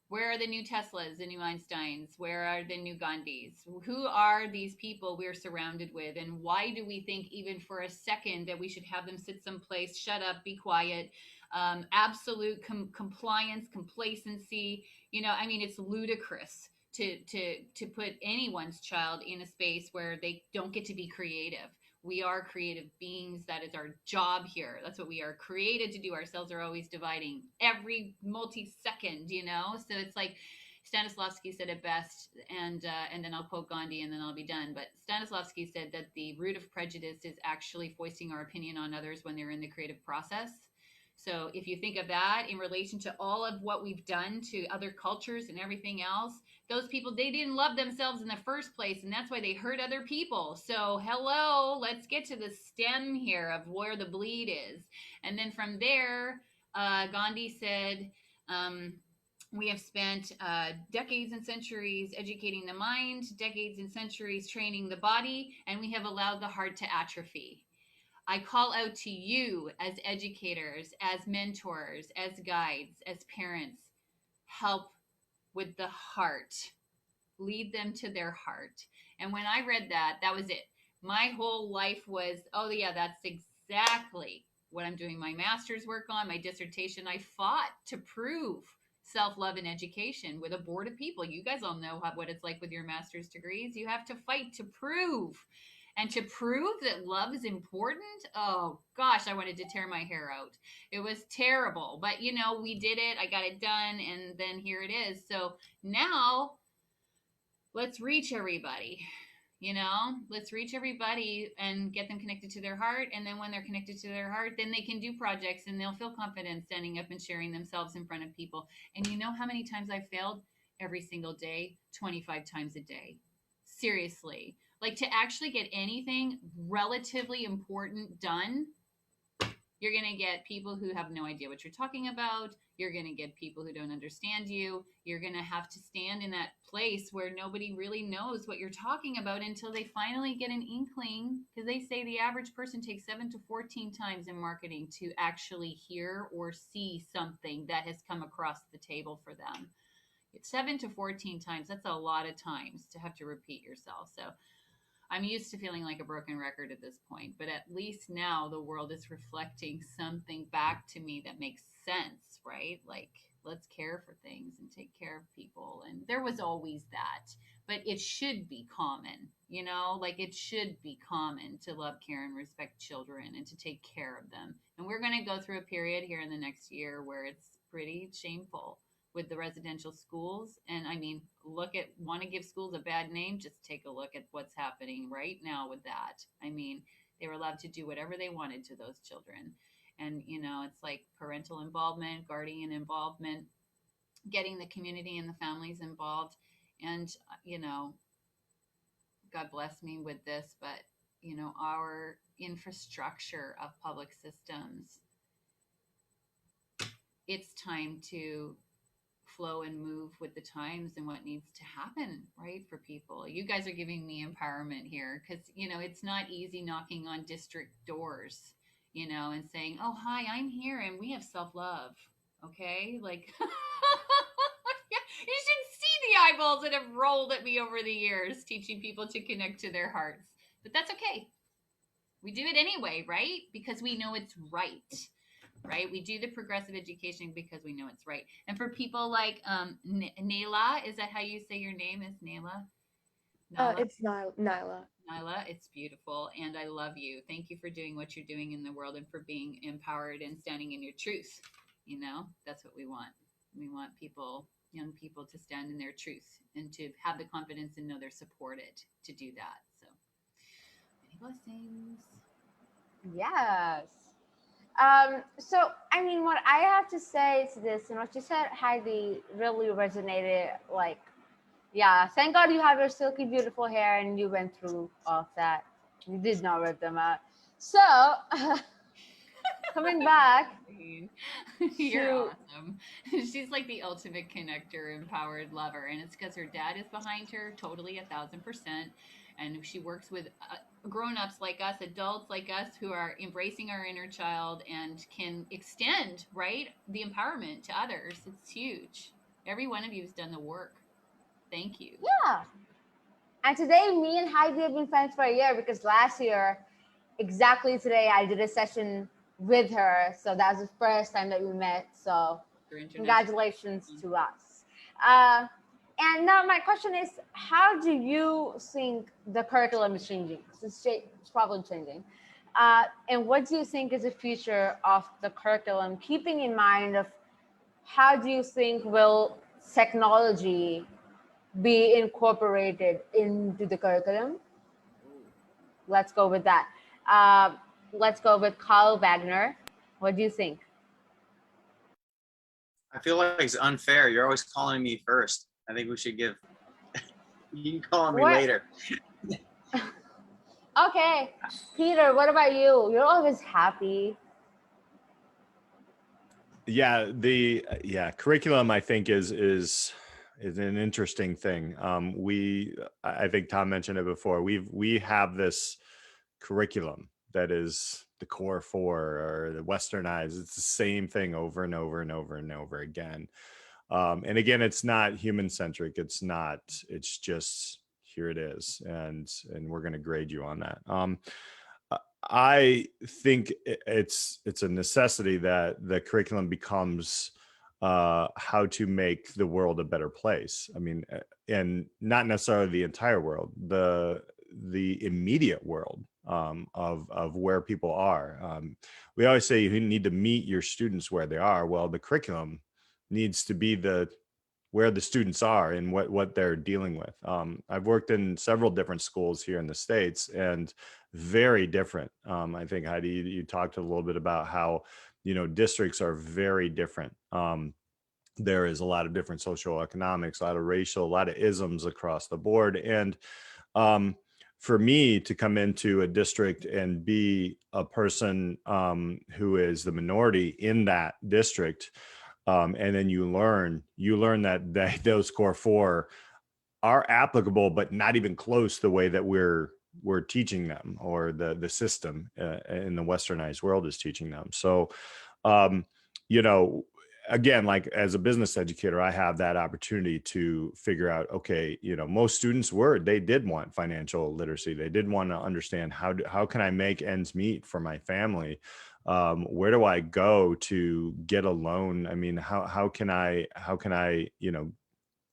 Where are the new Teslas, the new Einsteins? Where are the new Gandhis? Who are these people we're surrounded with? And why do we think, even for a second, that we should have them sit someplace, shut up, be quiet, absolute compliance, complacency? You know, I mean, it's ludicrous to put anyone's child in a space where they don't get to be creative. We are creative beings. That is our job here. That's what we are created to do. Our cells are always dividing every multi-second, you know? So it's like Stanislavski said it best, and then I'll quote Gandhi and then I'll be done. But Stanislavski said that the root of prejudice is actually foisting our opinion on others when they're in the creative process. So if you think of that in relation to all of what we've done to other cultures and everything else, those people, they didn't love themselves in the first place, and that's why they hurt other people. So hello, let's get to the stem here of where the bleed is. And then from there, Gandhi said, we have spent decades and centuries educating the mind, decades and centuries training the body, and we have allowed the heart to atrophy. I call out to you as educators, as mentors, as guides, as parents, help with the heart. Lead them to their heart. And when I read that, that was it. My whole life was, oh yeah, that's exactly what I'm doing my master's work on, my dissertation. I fought to prove self-love in education with a board of people. You guys all know what it's like with your master's degrees. You have to fight to prove. And to prove that love is important, oh gosh, I wanted to tear my hair out. It was terrible. But you know, we did it. I got it done, and then here it is. So now let's reach everybody. You know, let's reach everybody and get them connected to their heart. And then when they're connected to their heart, then they can do projects and they'll feel confident standing up and sharing themselves in front of people. And you know how many times I've failed? Every single day, 25 times a day. Seriously. Like, to actually get anything relatively important done, you're going to get people who have no idea what you're talking about. You're going to get people who don't understand you. You're going to have to stand in that place where nobody really knows what you're talking about until they finally get an inkling, because they say the average person takes 7 to 14 times in marketing to actually hear or see something that has come across the table for them. It's 7 to 14 times. That's a lot of times to have to repeat yourself. So I'm used to feeling like a broken record at this point, but at least now the world is reflecting something back to me that makes sense, right? Like, let's care for things and take care of people. And there was always that, but it should be common, you know, like it should be common to love, care, and respect children and to take care of them. And we're going to go through a period here in the next year where it's pretty shameful with the residential schools. And I mean, want to give schools a bad name? Just take a look at what's happening right now with that. I mean, they were allowed to do whatever they wanted to those children. And, you know, it's like parental involvement, guardian involvement, getting the community and the families involved. And, you know, God bless me with this, but, you know, our infrastructure of public systems, it's time to flow and move with the times and what needs to happen, right, for people. You guys are giving me empowerment here, because, you know, it's not easy knocking on district doors, you know, and saying, oh, hi, I'm here and we have self-love. Okay, like you should see the eyeballs that have rolled at me over the years teaching people to connect to their hearts. But that's okay. We do it anyway, right? Because we know it's right. Right? We do the progressive education because we know it's right. And for people like Nayla, is that how you say your name? Is Nayla? It's Nyla. Nyla, it's beautiful. And I love you. Thank you for doing what you're doing in the world and for being empowered and standing in your truth. You know, that's what we want. We want people young people to stand in their truth and to have the confidence and know they're supported to do that. So many blessings. Yes. So I mean, what I have to say is this, and what you said, Heidi, really resonated. Like, yeah, thank God you have your silky, beautiful hair, and you went through all of that. You did not rip them out. So, coming back You're to awesome. She's like the ultimate connector, empowered lover, and it's because her dad is behind her, totally 1,000%. And she works with grown-ups like us, adults like us, who are embracing our inner child and can extend, right, the empowerment to others. It's huge. Every one of you has done the work. Thank you. yeah, and today me and Heidi have been friends for a year because last year, exactly today, I did a session with her. So that was the first time that we met. So Your international- congratulations to us. And now my question is, how do you think the curriculum is changing? It's probably changing. And what do you think is the future of the curriculum, keeping in mind of how do you think will technology be incorporated into the curriculum? Let's go with that. Uh, let's go with Carl Wagner. What do you think? I feel like it's unfair. You're always calling me first. I think we should give. You can call me What? later. Okay, Peter, what about you? You're always happy. Yeah, the curriculum I think is an interesting thing. I think Tom mentioned it before. We have this curriculum that is the core four or the westernized. It's the same thing over and over and over and over again. And again, it's not human centric. It's not. It's just here it is, and we're going to grade you on that. I think it's a necessity that the curriculum becomes how to make the world a better place. I mean, and not necessarily the entire world, the immediate world of where people are. We always say you need to meet your students where they are. Well, the curriculum needs to be where the students are and what they're dealing with. I've worked in several different schools here in the States, and very different. I think Heidi, you talked a little bit about how, districts are very different. There is a lot of different social economics, a lot of racial, a lot of isms across the board. And for me to come into a district and be a person who is the minority in that district, and then you learn that those core four are applicable, but not even close the way that we're teaching them, or the system in the westernized world is teaching them. So, again, like as a business educator, I have that opportunity to figure out, okay, most students they did want financial literacy. They did want to understand how can I make ends meet for my family? Where do I go to get a loan? I mean, how can I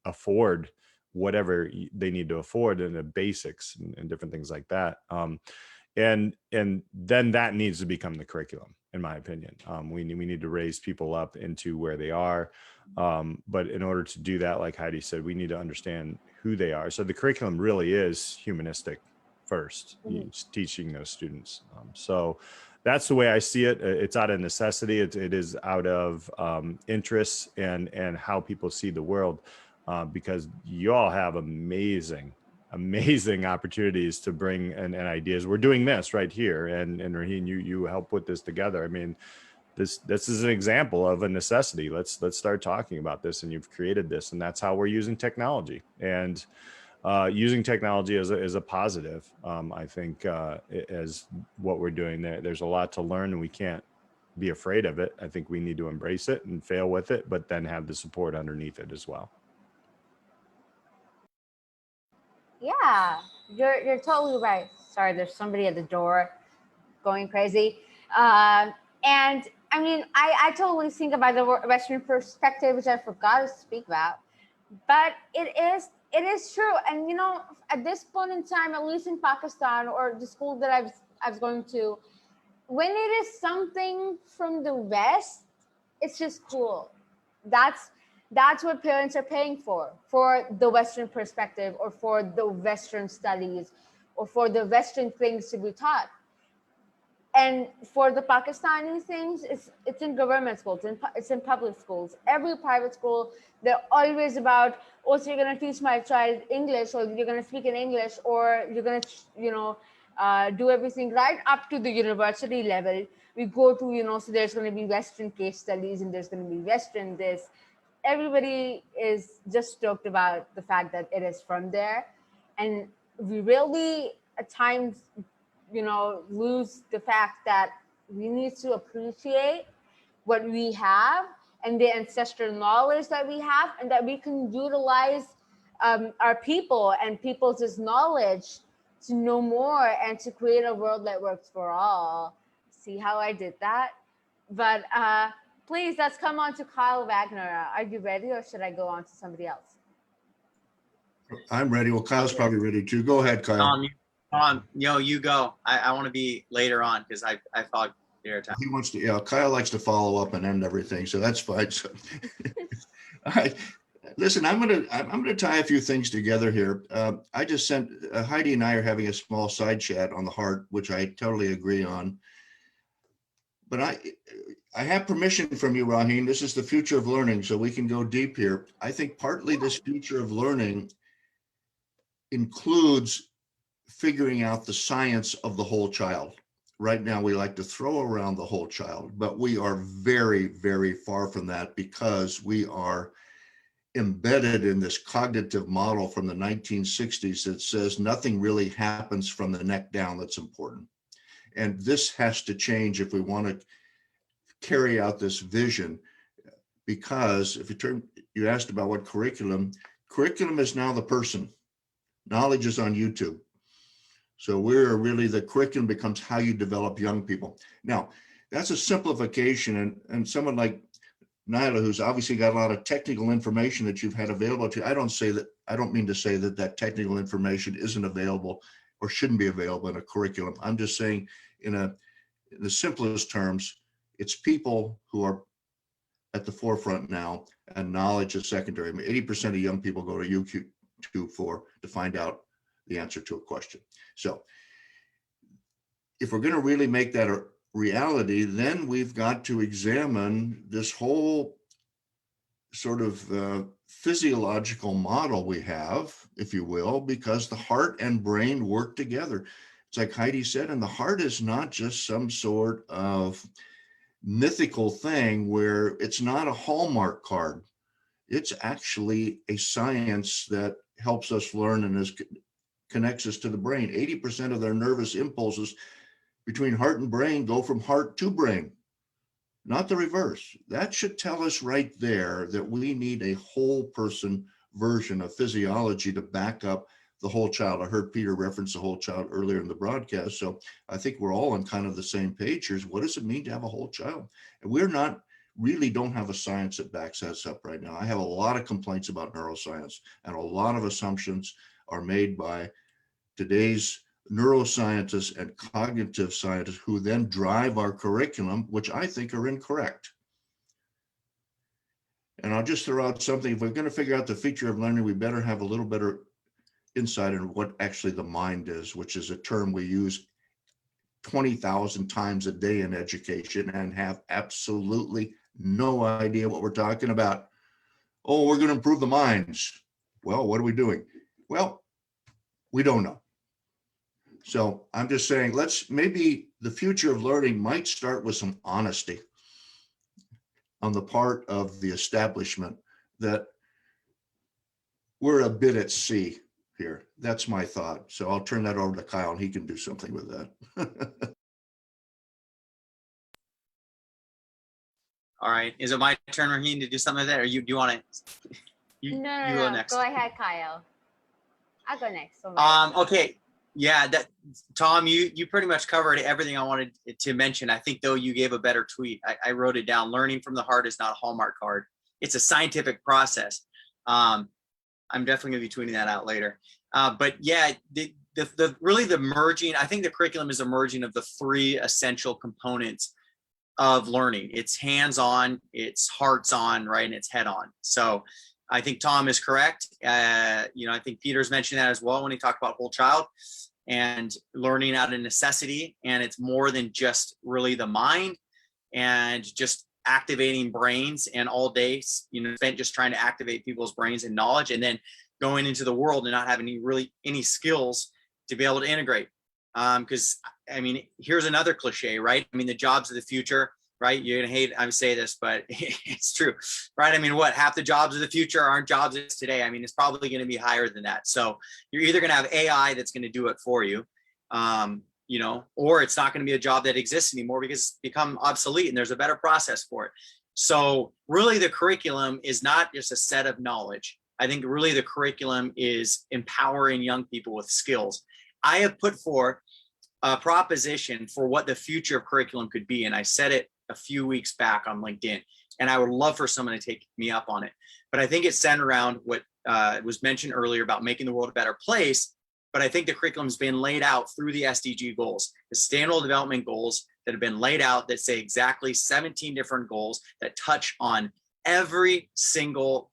afford whatever they need to afford, and the basics and different things like that. And then that needs to become the curriculum, in my opinion. We need to raise people up into where they are. But in order to do that, like Heidi said, we need to understand who they are. So the curriculum really is humanistic first, teaching those students. So that's the way I see it. It's out of necessity. It is out of interest and how people see the world, because you all have amazing opportunities to bring and ideas. We're doing this right here, and Raheen, you help put this together. I mean, this is an example of a necessity. Let's start talking about this, and you've created this, and that's how we're using technology. And using technology as a positive, I think, as what we're doing there. There's a lot to learn, and we can't be afraid of it. I think we need to embrace it and fail with it, but then have the support underneath it as well. Yeah, you're totally right. Sorry, there's somebody at the door going crazy. And I mean, I totally think about the Western perspective, which I forgot to speak about. But it is true. And at this point in time, at least in Pakistan or the school that I was going to, when it is something from the West, it's just cool. That's That's what parents are paying for the Western perspective, or for the Western studies, or for the Western things to be taught. And for the Pakistani things, it's in government schools, it's in public schools. Every private school, they're always about, oh, so you're going to teach my child English, or you're going to speak in English, or you're going to, do everything right up to the university level. We go to, so there's going to be Western case studies, and there's going to be Western this. Everybody is just stoked about the fact that it is from there. And we really, at times, lose the fact that we need to appreciate what we have and the ancestral knowledge that we have, and that we can utilize our people and people's knowledge to know more and to create a world that works for all. See how I did that? But please, let's come on to Kyle Wagner. Are you ready, or should I go on to somebody else? I'm ready. Well, Kyle's probably ready too. Go ahead, Kyle. You go. I want to be later on because I thought your time. He wants to, yeah, Kyle likes to follow up and end everything, so that's fine. So, all right. Listen, I'm gonna tie a few things together here. I just sent Heidi and I are having a small side chat on the heart, which I totally agree on. But I have permission from you, Raheen. This is the future of learning, so we can go deep here. I think partly this future of learning includes figuring out the science of the whole child. Right now, we like to throw around the whole child, but we are very, very far from that, because we are embedded in this cognitive model from the 1960s that says nothing really happens from the neck down that's important. And this has to change if we want to carry out this vision, because if you asked about what curriculum is now the person. Knowledge is on YouTube. So the curriculum becomes how you develop young people. Now, that's a simplification, and someone like Nyla, who's obviously got a lot of technical information that you've had available to you, I don't mean to say that technical information isn't available or shouldn't be available in a curriculum. I'm just saying in the simplest terms, it's people who are at the forefront now, and knowledge is secondary. I mean, 80% of young people go to YouTube to find out the answer to a question. So if we're going to really make that a reality, then we've got to examine this whole sort of physiological model we have, if you will, because the heart and brain work together. It's like Heidi said, and the heart is not just some sort of mythical thing where it's not a Hallmark card. It's actually a science that helps us learn and connects us to the brain. 80% of their nervous impulses between heart and brain go from heart to brain, not the reverse. That should tell us right there that we need a whole person version of physiology to back up the whole child. I heard Peter reference the whole child earlier in the broadcast. So I think we're all on kind of the same page here. What does it mean to have a whole child? And really don't have a science that backs us up right now. I have a lot of complaints about neuroscience, and a lot of assumptions are made by today's neuroscientists and cognitive scientists who then drive our curriculum, which I think are incorrect. And I'll just throw out something. If we're going to figure out the feature of learning, we better have a little better insight into what actually the mind is, which is a term we use 20,000 times a day in education and have absolutely no idea what we're talking about. Oh, we're going to improve the minds. Well, what are we doing? Well, we don't know. So I'm just saying, maybe the future of learning might start with some honesty on the part of the establishment that we're a bit at sea here. That's my thought. So I'll turn that over to Kyle and he can do something with that. All right. Is it my turn, Raheen, to do something with that, or do you want to? No, go next. Go ahead, Kyle. I'll go next. Okay. Yeah, Tom, you pretty much covered everything I wanted to mention. I think, though, you gave a better tweet. I wrote it down. Learning from the heart is not a Hallmark card. It's a scientific process. I'm definitely going to be tweeting that out later. But yeah, really the merging, I think the curriculum is a merging of the three essential components of learning. It's hands-on, it's hearts-on, right, and it's head-on. So I think Tom is correct. I think Peter's mentioned that as well when he talked about whole child and learning out of necessity. And it's more than just really the mind and just activating brains and all day, spent just trying to activate people's brains and knowledge, and then going into the world and not having any skills to be able to integrate. Because here's another cliche, right? The jobs of the future, right? You're gonna hate I'm saying this, but it's true, right? What half the jobs of the future aren't jobs of today. It's probably going to be higher than that. So you're either going to have AI that's going to do it for you, or it's not going to be a job that exists anymore because it's become obsolete and there's a better process for it. So really the curriculum is not just a set of knowledge. I think really the curriculum is empowering young people with skills. I have put forth a proposition for what the future of curriculum could be. And I said it a few weeks back on LinkedIn, and I would love for someone to take me up on it. But I think it's centered around what was mentioned earlier about making the world a better place. But I think the curriculum's been laid out through the SDG goals, the Sustainable Development Goals that have been laid out that say exactly 17 different goals that touch on every single,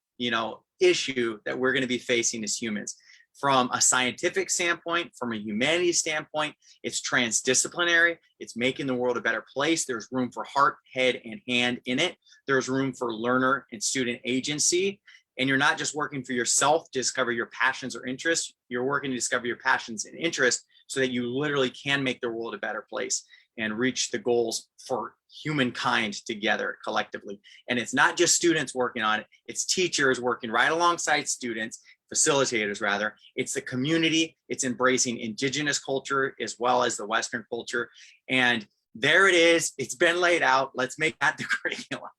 issue that we're going to be facing as humans. From a scientific standpoint, from a humanities standpoint, it's transdisciplinary. It's making the world a better place. There's room for heart, head, and hand in it. There's room for learner and student agency. And you're not just working for yourself to discover your passions or interests. You're working to discover your passions and interests so that you literally can make the world a better place and reach the goals for humankind together collectively. And it's not just students working on it. It's teachers working right alongside students, facilitators rather. It's the community. It's embracing indigenous culture as well as the Western culture. And there it is. It's been laid out. Let's make that the curriculum.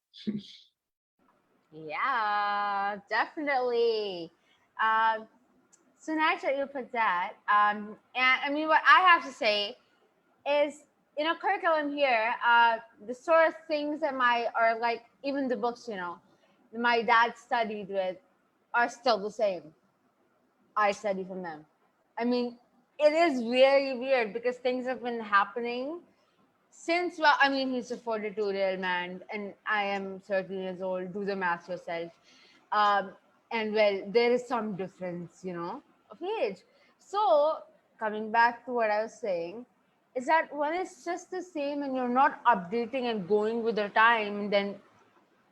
Yeah, definitely. So nice that you put that. And what I have to say is, curriculum here, the sort of things that are like, even the books, my dad studied with are still the same. I study from them. It is very weird because things have been happening since, he's a 42-year-old man and I am 13 years old. Do the math yourself. And there is some difference, of age. So coming back to what I was saying, is that when it's just the same and you're not updating and going with the time, and then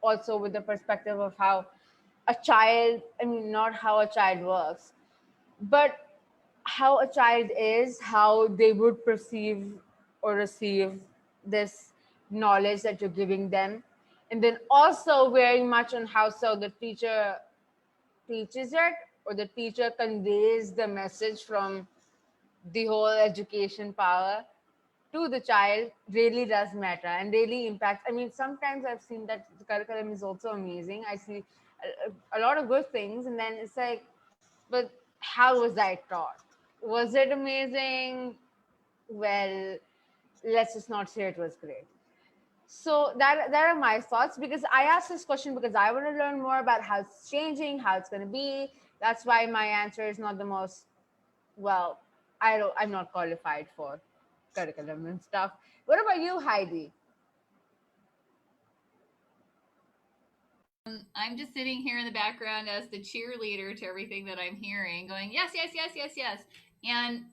also with the perspective of how a child, not how a child works, but how a child is, how they would perceive or receive this knowledge that you're giving them. And then also very much on how so the teacher teaches it, or the teacher conveys the message from the whole education power to the child really does matter and really impacts. Sometimes I've seen that the curriculum is also amazing. I see a lot of good things, and then it's like, but how was I taught? Was it amazing? Well, let's just not say it was great. So that are my thoughts, because I asked this question because I want to learn more about how it's changing, how it's going to be. That's why my answer is not the most, I'm not qualified for curriculum and stuff. What about you, Heidi? I'm just sitting here in the background as the cheerleader to everything that I'm hearing, going, yes, yes, yes, yes, yes. And,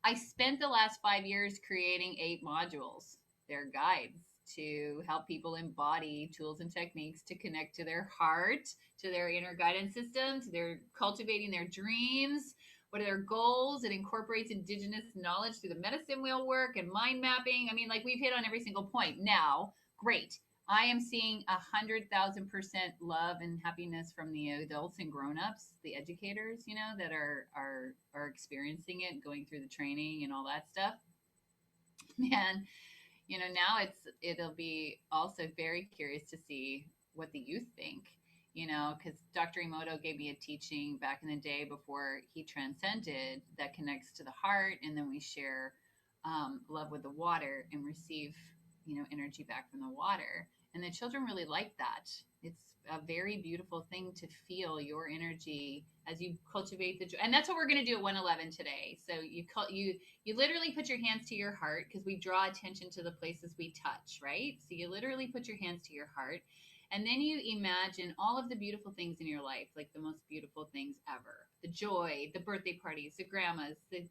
I spent the last 5 years creating 8 modules. They're guides to help people embody tools and techniques to connect to their heart, to their inner guidance system, to their cultivating their dreams. What are their goals? It incorporates indigenous knowledge through the medicine wheel work and mind mapping. We've hit on every single point. Now, great. I am seeing 100,000% love and happiness from the adults and grown-ups, the educators, that are experiencing it, going through the training and all that stuff. Man, now it'll be also very curious to see what the youth think, because Dr. Emoto gave me a teaching back in the day before he transcended that connects to the heart, and then we share love with the water and receive energy back from the water. And the children really like that. It's a very beautiful thing to feel your energy as you cultivate the joy. And that's what we're going to do at 111 today. So you literally put your hands to your heart, because we draw attention to the places we touch, right? So you literally put your hands to your heart, and then you imagine all of the beautiful things in your life, like the most beautiful things ever. The joy, the birthday parties, the grandmas, the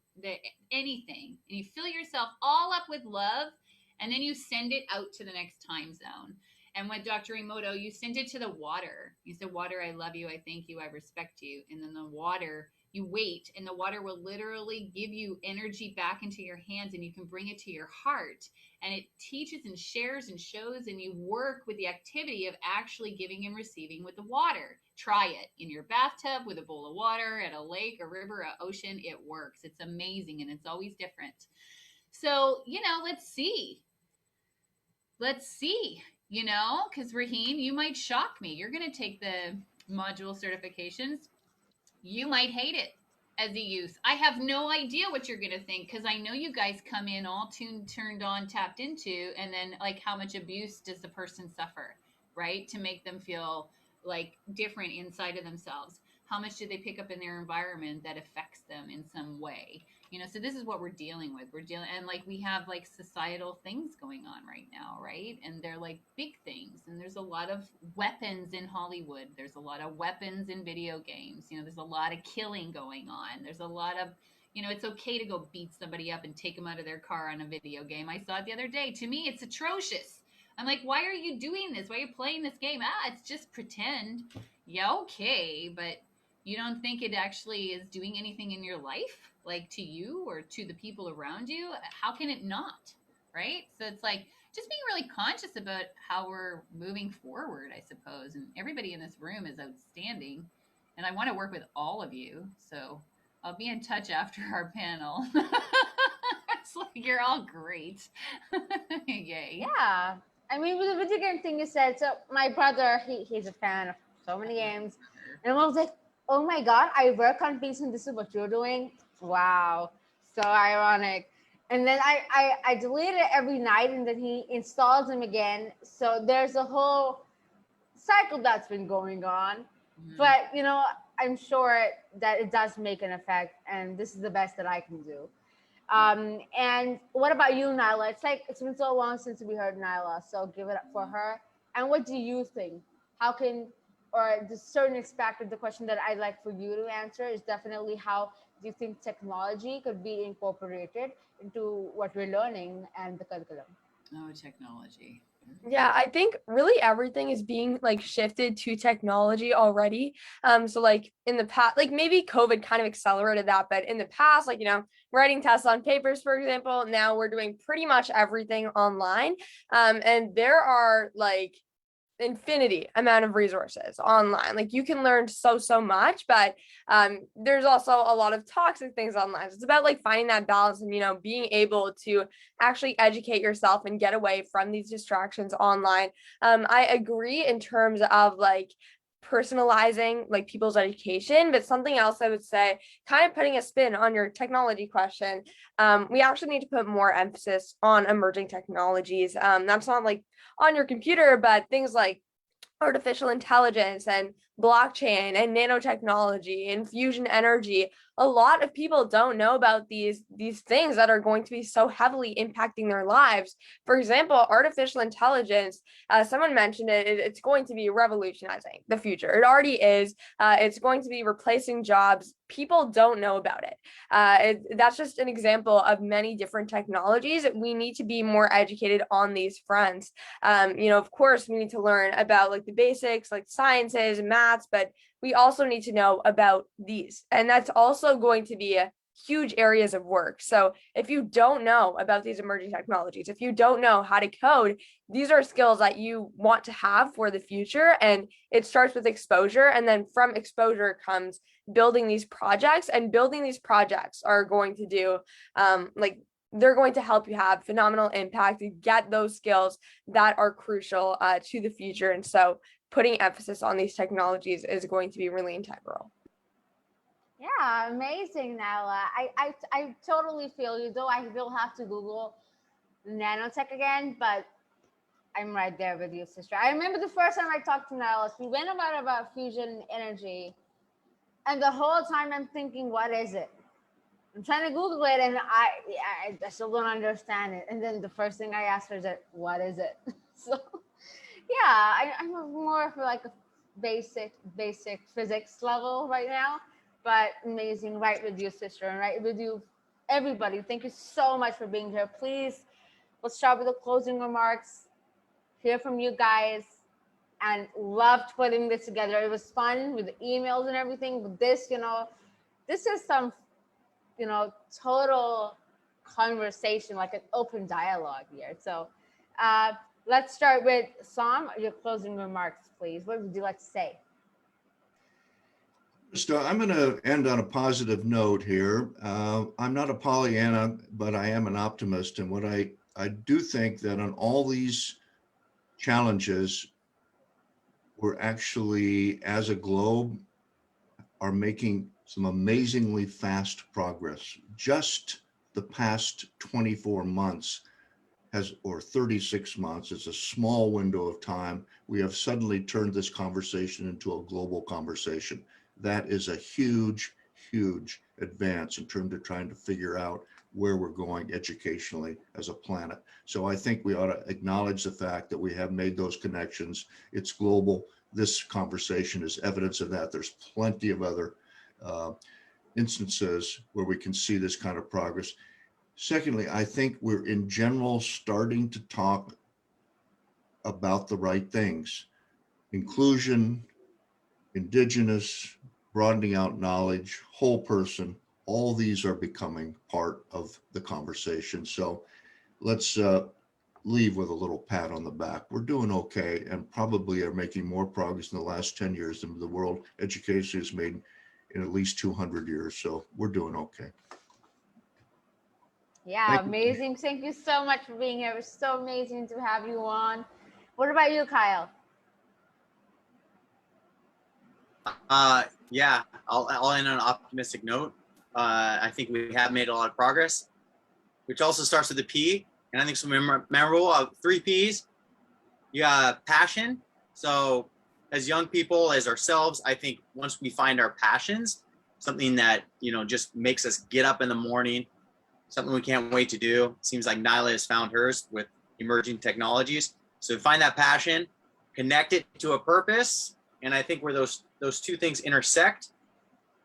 anything. And you fill yourself all up with love, and then you send it out to the next time zone. And with Dr. Emoto, you send it to the water. You said, water, I love you, I thank you, I respect you. And then the water, you wait, and the water will literally give you energy back into your hands, and you can bring it to your heart. And it teaches and shares and shows, and you work with the activity of actually giving and receiving with the water. Try it in your bathtub, with a bowl of water, at a lake, a river, an ocean. It works. It's amazing, and it's always different. So, let's see. Because Raheen, you might shock me. You're going to take the module certifications. You might hate it as a youth. I have no idea what you're going to think, because I know you guys come in all turned on, tapped into, and then like, how much abuse does the person suffer, right? To make them feel like different inside of themselves. How much do they pick up in their environment that affects them in some way? So this is what we're dealing with. And like, we have like societal things going on right now, right? And they're like big things. And there's a lot of weapons in Hollywood. There's a lot of weapons in video games. There's a lot of killing going on. There's a lot of, it's okay to go beat somebody up and take them out of their car on a video game. I saw it the other day. To me, it's atrocious. I'm like, why are you doing this? Why are you playing this game? It's just pretend. Yeah, okay, but you don't think it actually is doing anything in your life, like to you or to the people around you? How can it not? Right? So it's like just being really conscious about how we're moving forward, I suppose. And everybody in this room is outstanding. And I want to work with all of you. So I'll be in touch after our panel. It's like, you're all great. Yay. Yeah. I mean, with the video game thing you said, so my brother, he's a fan of so many games. And I was like, oh my God, I work on PC and this is what you're doing? Wow. So ironic. And then I delete it every night, and then he installs them again. So there's a whole cycle that's been going on. Mhm. But, I'm sure that it does make an effect, and this is the best that I can do. And what about you, Nyla? It's been so long since we heard Nyla, so give it up for her. And what do you think? Or the certain aspect of the question that I'd like for you to answer is definitely, how do you think technology could be incorporated into what we're learning and the curriculum? Oh, technology. Yeah, I think really everything is being like shifted to technology already. So like in the past, like maybe COVID kind of accelerated that, but in the past, like, writing tests on papers, for example, now we're doing pretty much everything online. And there are like infinity amount of resources online. Like you can learn so much, but there's also a lot of toxic things online. So it's about like finding that balance and being able to actually educate yourself and get away from these distractions online. I agree in terms of like personalizing like people's education, but something else I would say, kind of putting a spin on your technology question, we actually need to put more emphasis on emerging technologies. That's not like on your computer, but things like artificial intelligence and blockchain and nanotechnology and fusion energy. A lot of people don't know about these things that are going to be so heavily impacting their lives. For example, artificial intelligence, someone mentioned it, it's going to be revolutionizing the future. It already is. It's going to be replacing jobs. People don't know about it. That's just an example of many different technologies. We need to be more educated on these fronts. Of course, we need to learn about like the basics, like sciences, maths, but we also need to know about these. And that's also going to be huge areas of work. So if you don't know about these emerging technologies, if you don't know how to code, these are skills that you want to have for the future. And it starts with exposure. And then from exposure comes building these projects, and building these projects are going to do they're going to help you have phenomenal impact and get those skills that are crucial to the future. And so putting emphasis on these technologies is going to be really integral. Yeah, amazing, Nala. I totally feel you, though I will have to Google nanotech again, but I'm right there with you, sister. I remember the first time I talked to Niles, we went about fusion energy, and the whole time I'm thinking, what is it? I'm trying to Google it, and I still don't understand it. And then the first thing I asked her is, what is it? So, yeah, I'm more of like a basic physics level right now, but amazing, right with you, sister, and right with you, everybody. Thank you so much for being here. Please, let's start with the closing remarks. Hear from you guys, and loved putting this together. It was fun with the emails and everything. But this, this is some, total conversation, like an open dialogue here. So let's start with Sam. Your closing remarks, please. What would you like to say? So I'm going to end on a positive note here. I'm not a Pollyanna, but I am an optimist. And what I do think that on all these challenges, we're actually, as a globe, are making some amazingly fast progress. Just the past 24 months or 36 months, it's a small window of time, we have suddenly turned this conversation into a global conversation. That is a huge, huge advance in terms of trying to figure out where we're going educationally as a planet. So I think we ought to acknowledge the fact that we have made those connections. It's global. This conversation is evidence of that. There's plenty of other instances where we can see this kind of progress. Secondly, I think we're in general starting to talk about the right things. Inclusion, indigenous, broadening out knowledge, whole person, all these are becoming part of the conversation. So let's leave with a little pat on the back. We're doing okay, and probably are making more progress in the last 10 years than the world education has made in at least 200 years. So we're doing okay. Yeah, amazing. Thank you so much for being here. It was so amazing to have you on. What about you, Kyle? Yeah, I'll end on an optimistic note. I think we have made a lot of progress, which also starts with the P. And I think some memorable 3 Ps. You got passion. So as young people, as ourselves, I think once we find our passions, something that, just makes us get up in the morning, something we can't wait to do. Seems like Nyla has found hers with emerging technologies. So find that passion, connect it to a purpose. And I think where those 2 things intersect,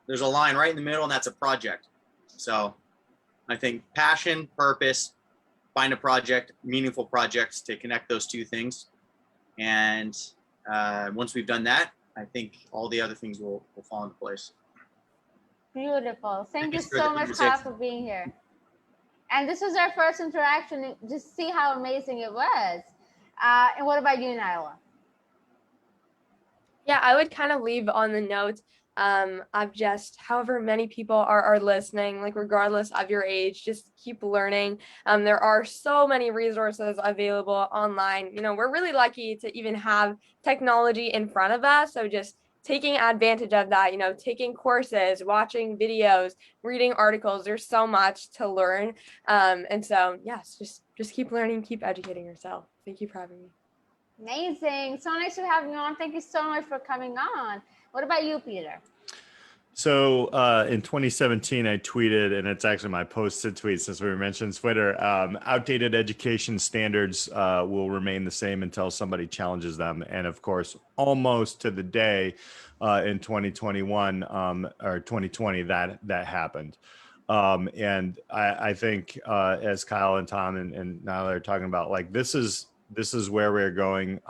there's a line right in the middle, and that's a project. So I think passion, purpose, find a project, meaningful projects to connect those 2 things. And once we've done that, I think all the other things will fall into place. Beautiful. Thank you so much, Kyle, for being here. And this was our first interaction. Just see how amazing it was. And what about you, Nyla? Yeah, I would kind of leave on the note of just however many people are listening, like regardless of your age, just keep learning. There are so many resources available online. We're really lucky to even have technology in front of us. So just taking advantage of that, taking courses, watching videos, reading articles, there's so much to learn. And so, yes, just keep learning, keep educating yourself. Thank you for having me. Amazing. So nice to have you on. Thank you so much for coming on. What about you, Peter? So in 2017, I tweeted, and it's actually my posted tweet since we mentioned Twitter, outdated education standards will remain the same until somebody challenges them. And of course, almost to the day in 2021 or 2020, that happened. And I think as Kyle and Tom and Nyla are talking about, like, this is where we're going.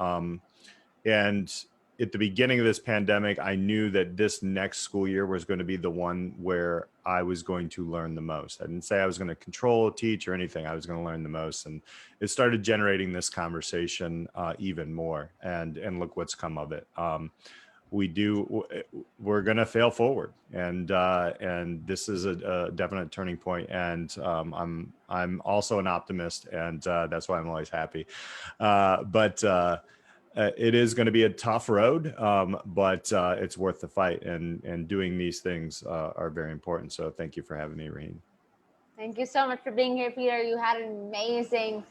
And at the beginning of this pandemic, I knew that this next school year was going to be the one where I was going to learn the most. I didn't say I was going to control, teach, or anything. I was going to learn the most. And it started generating this conversation even more. And look what's come of it. We're going to fail forward. And this is a definite turning point. And I'm also an optimist, and that's why I'm always happy. But it is going to be a tough road, but it's worth the fight, and doing these things are very important. So thank you for having me, Rain. Thank you so much for being here, Peter. You had an amazing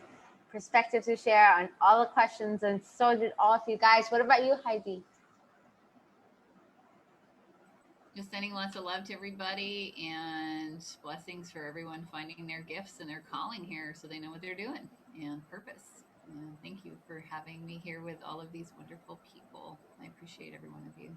perspective to share on all the questions, and so did all of you guys. What about you, Heidi? Just sending lots of love to everybody and blessings for everyone finding their gifts and their calling here so they know what they're doing and purpose. And thank you for having me here with all of these wonderful people. I appreciate every one of you.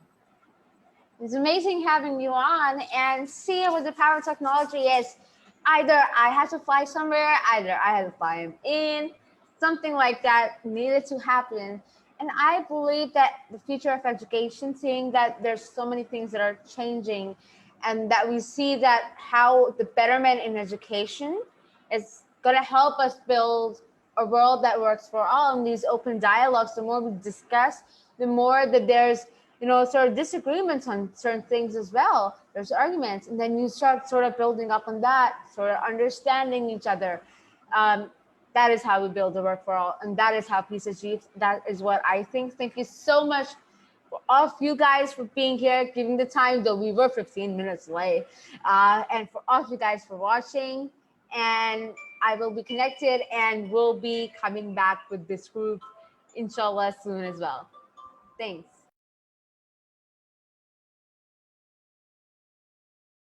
It's amazing having you on, and see what the power of technology is. Either I had to fly somewhere, either I had to fly him in, something like that needed to happen. And I believe that the future of education, seeing that there's so many things that are changing, and that we see that how the betterment in education is going to help us build a world that works for all. And these open dialogues, the more we discuss, the more that there's sort of disagreements on certain things as well. There's arguments, and then you start sort of building up on that, sort of understanding each other. That is how we build the work for all, and that is how peace is achieved. That is what I think. Thank you so much for all of you guys for being here, giving the time, though we were 15 minutes late, and for all of you guys for watching. And I will be connected, and we'll be coming back with this group, inshallah, soon as well. Thanks.